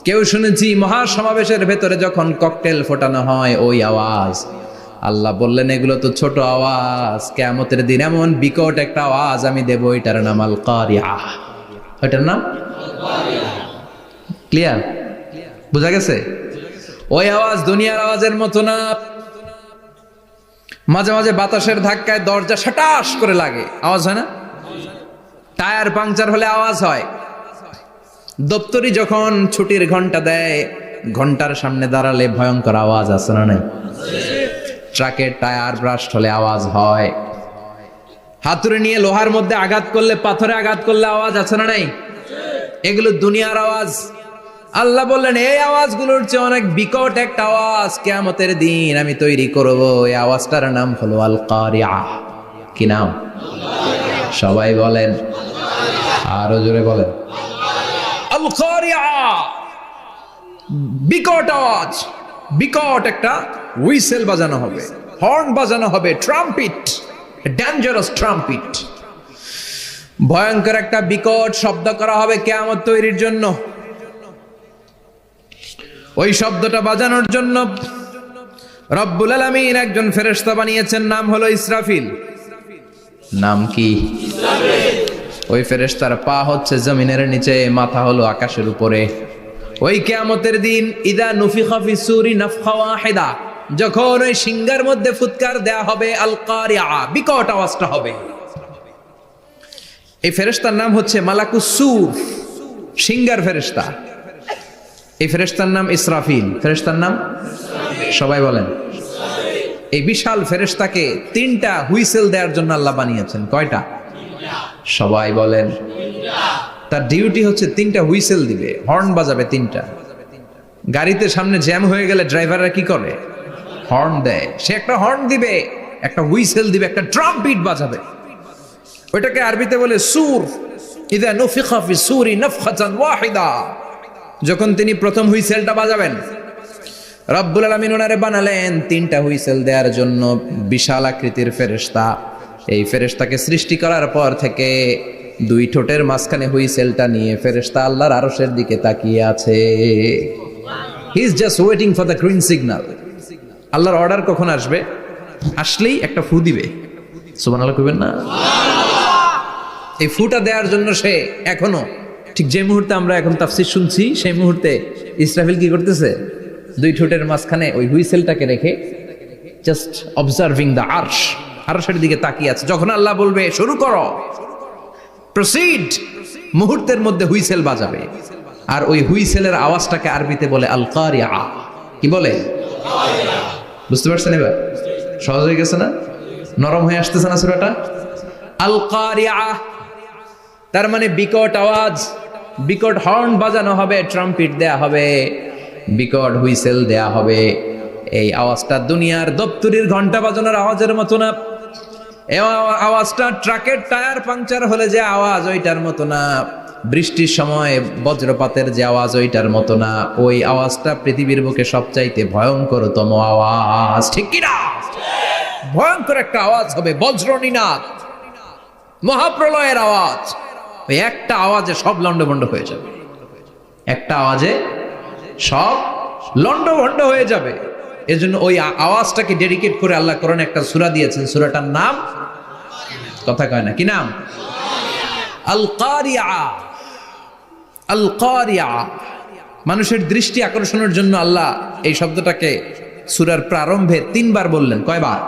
কেউ শুনেছি মহাসমাবেশের ভেতরে যখন ককটেল ফোটানো হয় ওই আওয়াজ। আল্লাহ বললেন এগুলো তো ছোট আওয়াজ, কিয়ামতের দিন এমন বিকট একটা আওয়াজ আমি দেব, এটার নাম আল কারিআ। এটার নাম ক্লিয়ার? বুঝা গেছে? ওই আওয়াজ দুনিয়ার আওয়াজের মতো না। মাঝে মাঝে বাতাসের ধাক্কায় দরজা সাটাস করে লাগে, আওয়াজ হয় না? টায়ার পাংচার হলে আওয়াজ হয়। দপ্তরি যখন ছুটির ঘন্টা দেয়, ঘন্টার সামনে দাঁড়ালে ভয়ঙ্কর আওয়াজ আছে না নাই? ট্রাকের টায়ার ব্রাস্ট হলে আওয়াজ হয়। হাতুড়ি নিয়ে লোহার মধ্যে আঘাত করলে, পাথরে আঘাত করলে আওয়াজ আছে না নাই? এগুলো দুনিয়ার আওয়াজ। আল্লাহ বললেন এই আওয়াজগুলোর চেয়ে অনেক বিকট একটা আওয়াজ কিয়ামতের দিন আমি তৈরি করব। এই আওয়াজটার নাম হলো আল কারিআ। কি নাম? সবাই বলেন, আরো জোরে বলেন, আল কারিআ। বিকট আওয়াজ, বিকট একটা হুইসেল বাজানো হবে, হর্ন বাজানো হবে, ট্রাম্পিট, ডেঞ্জারাস ট্রাম্পিট। ভয়ঙ্কর একটা বিকট শব্দ করা হবে কিয়ামত তৈরির জন্য। ওই শব্দটা বাজানোর জন্য রব্বুল আলামিন একজন ফেরেশতা বানিয়েছেন, নাম হলো ইসরাফিল। নাম কি? ইসরাফিল। ওই ফেরেশতার পা হচ্ছে জমিনের নিচে, মাথা হলো আকাশের উপরে। ওই কিয়ামতের দিন ইদা নুফিখা ফিস সূরি নাফখা ওয়াহিদা, যখন ওই সিংহার মধ্যে ফুৎকার দেয়া হবে, আল কারিআ, বিকট আওয়াজটা হবে। এই ফেরেশতার নাম হচ্ছে মালাকুস সূর, সিঙ্গার ফেরেশতা। এই ফেরেশতার নাম ইসরাফিল। ফেরেশতার নাম সবাই বলেন। এই বিশাল ফেরেশতাকে 3টা হুইসেল দেওয়ার জন্য আল্লাহ বানিয়েছেন। কয়টা? সবাই বলেন। তার ডিউটি হচ্ছে 3টা হুইসেল দিবে, হর্ন বাজাবে 3টা। গাড়িতে সামনে জ্যাম হয়ে গেলে ড্রাইভাররা কি করে? হর্ন দেয়। সে একটা হর্ন দিবে, একটা হুইসেল দিবে, একটা ড্রাম বিট বাজাবে। ওইটাকে আরবিতে বলে সুর। ইযা নুফিখা ফি সূরি নাফখাতান ওয়াহিদা, যখন তিনি প্রথম হুইসেলটা বাজাবেন, রব্বুল আলামিন ওনারে বানালেন 3টা হুইসেল দেওয়ার জন্য বিশাল আকৃতির ফেরেশতা। এই ফেরেশতাকে সৃষ্টি করার পর থেকে 2 ঠোঁটের মাঝখানে হুইসেলটা নিয়ে ফেরেশতা আল্লাহর আরশের দিকে তাকিয়ে আছে। He is just waiting for the green signal. আল্লাহর অর্ডার কখন আসবে? আসলেই একটা ফু দিবে। সুবহানাল্লাহ কইবেন না? এই ফুটা দেওয়ার জন্য সে এখনো, ঠিক যে মুহূর্তে আমরা এখন তাফসীর শুনছি, সেই মুহূর্তে ইসরাফিল কি করতেছে? 2 ঠোঁটের মাঝখানে ওই হুইসেলটাকে রেখে জাস্ট অবজার্ভিং দ্য আরশ, আরশের দিকে তাকিয়ে আছে। যখন আল্লাহ বলবে শুরু করো, প্রসিড, মুহূর্তের মধ্যে হুইসেল বাজাবে। আর ওই হুইসেলের আওয়াজটাকে আরবিতে বলে আল কারিয়া। কি বলে? বুঝতে পারছেন এবার? সহজ হয়ে গেছে না? নরম হয়ে আসতেছে না সূরাটা? আল কারিয়া তার মানে বিকট আওয়াজ, বিকট হর্ন বাজানো হবে, ট্রাম্পিট দেয়া হবে, বিকট হুইসেল দেয়া হবে। এই আওয়াজটা দুনিয়ার দপ্তরির ঘন্টা বাজানোর আওয়াজের মতো না। এই আওয়াজটা ট্রাকের টায়ার পাংচার হলে যে আওয়াজ, ওইটার মতো না। বৃষ্টির সময় বজ্রপাতের যে আওয়াজ, ওইটার মতো না। ওই আওয়াজটা পৃথিবীর বুকে সবচাইতে ভয়ঙ্করতম আওয়াজ। ঠিক কিনা? ভয়ঙ্কর একটা আওয়াজ হবে, বজ্রনিনাদ, মহাপ্রলয়ের আওয়াজ। ওই একটা আওয়াজে সব লন্ডভন্ড হয়ে যাবে। একটা আওয়াজে সব লন্ডভন্ড হয়ে যাবে। এর জন্য ওই আওয়াজটাকে ডেডিকেট করে আল্লাহ কোরআনে একটা সূরা দিয়েছেন। সূরাটার নাম, কথা কয় না, কি নাম? আল কারিয়া। আল কারিয়া, মানুষের দৃষ্টি আকর্ষণের জন্য আল্লাহ এই শব্দটাকে সূরার প্রারম্ভে 3 বার বললেন। কয়বার?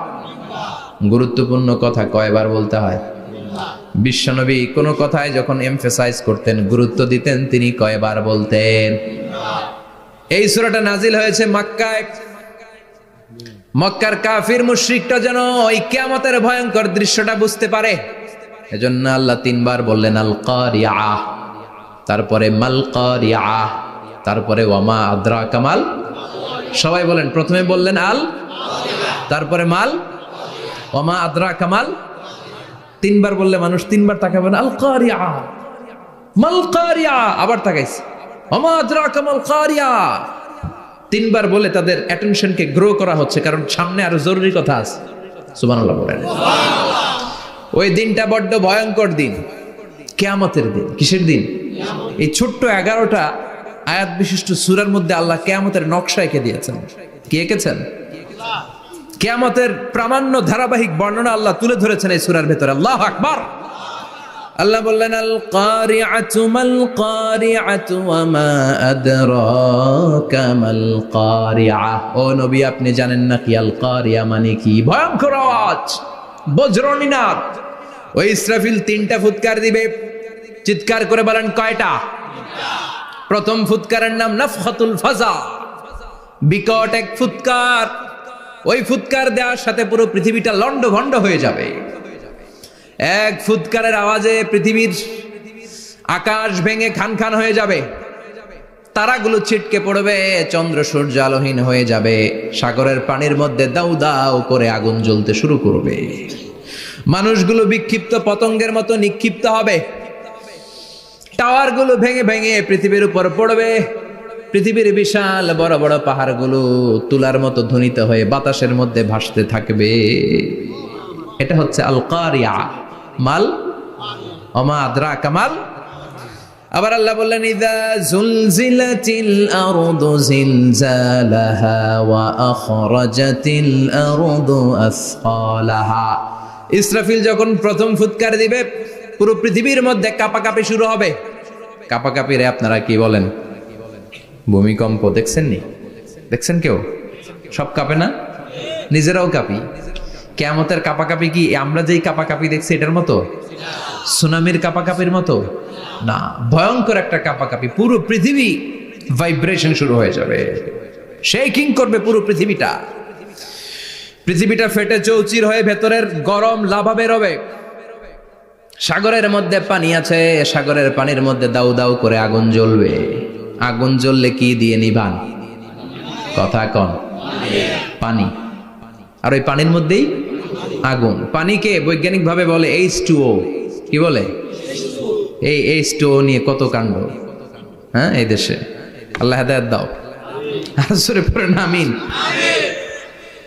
গুরুত্বপূর্ণ কথা কয়বার বলতে হয়? বিশ্বনবী কোন কথায় যখন এমফেসাইজ করতেন, গুরুত্ব দিতেন, তিনি কয়বার বলতেন? এই সূরাটা নাজিল হয়েছে মক্কায়। মক্কার কাফির মুশরিকটা যেন ওই কিয়ামতের ভয়ঙ্কর দৃশ্যটা বুঝতে পারে, এজন্য আল্লাহ 3 বার বললেন আল কারিয়া, তারপরে মাল কারিয়া, তারপরে ওয়ামা আদরাকা মাল। সবাই বলেন। প্রথমে বললেন আল, তারপরে মাল, ওয়ামা আদরাকা মাল। 3 বার বললে মানুষ 3 বার তাকাবে না। আল কারিয়া, মাল কারিয়া, আবার তাকাইছে ওয়ামা আদরাকা মাল কারিয়া। 3 বার বলে তাদের অ্যাটেনশনকে গ্রো করা হচ্ছে, কারণ সামনে আরো জরুরি কথা আছে। সুবহানাল্লাহ বলেন। ওই দিনটা বড্ড ভয়ঙ্কর দিন, কিয়ামতের দিন। কিসের দিন? এই ছোট্ট 11টা আয়াত বিশিষ্ট সূরার মধ্যে আল্লাহ কিয়ামতের নকশা এঁকে দিয়েছেন। কি এঁকেছেন? কিয়ামতের প্রামাণ্য ধারাবাহিক বর্ণনা আল্লাহ তুলে ধরেছেন এই সূরার ভেতরে। আল্লাহু আকবার। আল্লাহ বললেন আল কারিআতু মাল কারিআতু ওয়া মা আদরাকা মাল কারিআ। ও নবী, আপনি জানেন না কি আল কারিয়া মানে কি? ভয়ঙ্কর আওয়াজ, বজ্রনিনাদ। ওই ইসরাফিল 3টা ফুৎকার দিবে। চিৎকার করে বলেন কয়টা? প্রথম ফুৎকারের নাম নাফখাতুল ফাজা, বিকট এক ফুৎকার। ওই ফুৎকার দেওয়ার সাথে পুরো পৃথিবীটা লন্ডভন্ড হয়ে যাবে। এক ফুৎকারের আওয়াজে পৃথিবীর আকাশ ভেঙে খান খান হয়ে যাবে, তারাগুলো ছিটকে পড়বে, চন্দ্র সূর্য আলোহীন হয়ে যাবে, সাগরের পানির মধ্যে দাউ দাউ করে আগুন জ্বলতে শুরু করবে, মানুষগুলো বিক্ষিপ্ত পতঙ্গের মতো নিক্ষিপ্ত হবে, টাওয়ারগুলো ভেঙে ভেঙে পৃথিবীর উপর পড়বে, পৃথিবীর বিশাল বড় বড় পাহাড়গুলো তুলার মতো ধ্বনিত হয়ে বাতাসের মধ্যে ভাসতে থাকবে। এটা হচ্ছে আল কারিয়া। মাল ওমা আদরাকা মাল। আবার আল্লাহ বললেন ইযা যুলজিলাতিল আরদু জিলজালাহা ওয়া আখরাজাতিল আরদু আসকালাহা। ইসরাফিল যখন প্রথম ফুৎকার দিবে, পুরো পৃথিবীর মধ্যে কাঁপাকাঁপি শুরু হবে। কাঁপাকাঁপি রে আপনারা কি বলেন? ভূমিকম্প দেখছেন নি? দেখছেন কেউ? সব কাঁপে না? নিজেরাও কাঁপি। কিয়ামতের কাঁপাকাঁপি কি আমরা যেই কাঁপাকাঁপি দেখছি এটার মতো? সুনামির কাপাকাপির মতো না, ভয়ঙ্কর একটা কাপাকাপি, পুরো পৃথিবী ভাইব্রেশন শুরু হয়ে যাবে, শেকিং করবে পুরো পৃথিবীটা। পৃথিবীটা ফেটে চৌচির হয়ে ভেতরের গরম লাভা বেরোবে। সাগরের মধ্যে পানি আছে, সাগরের পানির মধ্যে দাউ দাউ করে আগুন জ্বলবে। আগুন জ্বললে কি দিয়ে নিভান? কথা কন। পানি। আর ওই পানির মধ্যেই আগুন। পানিকে বৈজ্ঞানিক ভাবে বলে H2O। কি বলে? এই H2O নিয়ে কত কাণ্ড, হ্যাঁ, এই দেশে। আল্লাহ হেদায়েত দাও। আর জোরে পড়েন আমিন।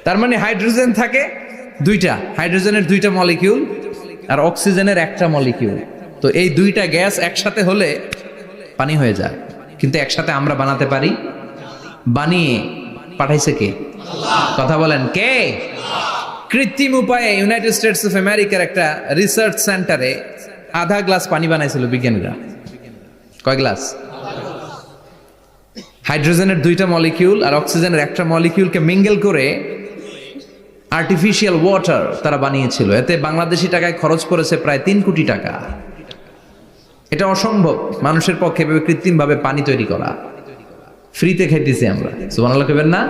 তার মানে হাইড্রোজেন থাকে দুইটা, হাইড্রোজেনের দুইটা মলিকিউল আর অক্সিজেনের একটা মলিকিউল। তো এই দুইটা গ্যাস একসাথে হলে পানি হয়ে যায়। কিন্তু একসাথে আমরা বানাতে পারি? বানিয়ে পাঠাইছে কে? কথা বলেন কে? কৃত্রিম উপায়ে ইউনাইটেড স্টেটস অফ আমেরিকার একটা রিসার্চ সেন্টারে আধা গ্লাস পানি বানাইছিল বিজ্ঞানীরা। কয় গ্লাস? হাইড্রোজেনের দুইটা মলিকিউল আর অক্সিজেনের একটা মলিকিউলকে মিঙ্গেল করে আর্টিফিশিয়াল ওয়াটার তারা বানিয়েছিল। এতে বাংলাদেশি টাকায় খরচ করেছে প্রায় 3 কোটি টাকা। এটা অসম্ভব মানুষের পক্ষে কৃত্রিম ভাবে পানি তৈরি করা। ফ্রিতে খাইতেছি আমরা, সুবহানাল্লাহ কইবেন না?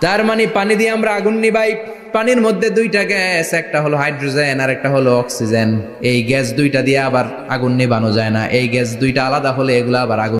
তার মানে পানি দিয়ে আমরা আগুন নিভাই। পানির মধ্যে দুইটা গ্যাস, একটা হলো হাইড্রোজেন আর একটা হলো অক্সিজেন। এই গ্যাস দুইটা দিয়ে আবার আগুন নেভানো যায় না। এই গ্যাস দুইটা আলাদা হলে এগুলা আবার আগুন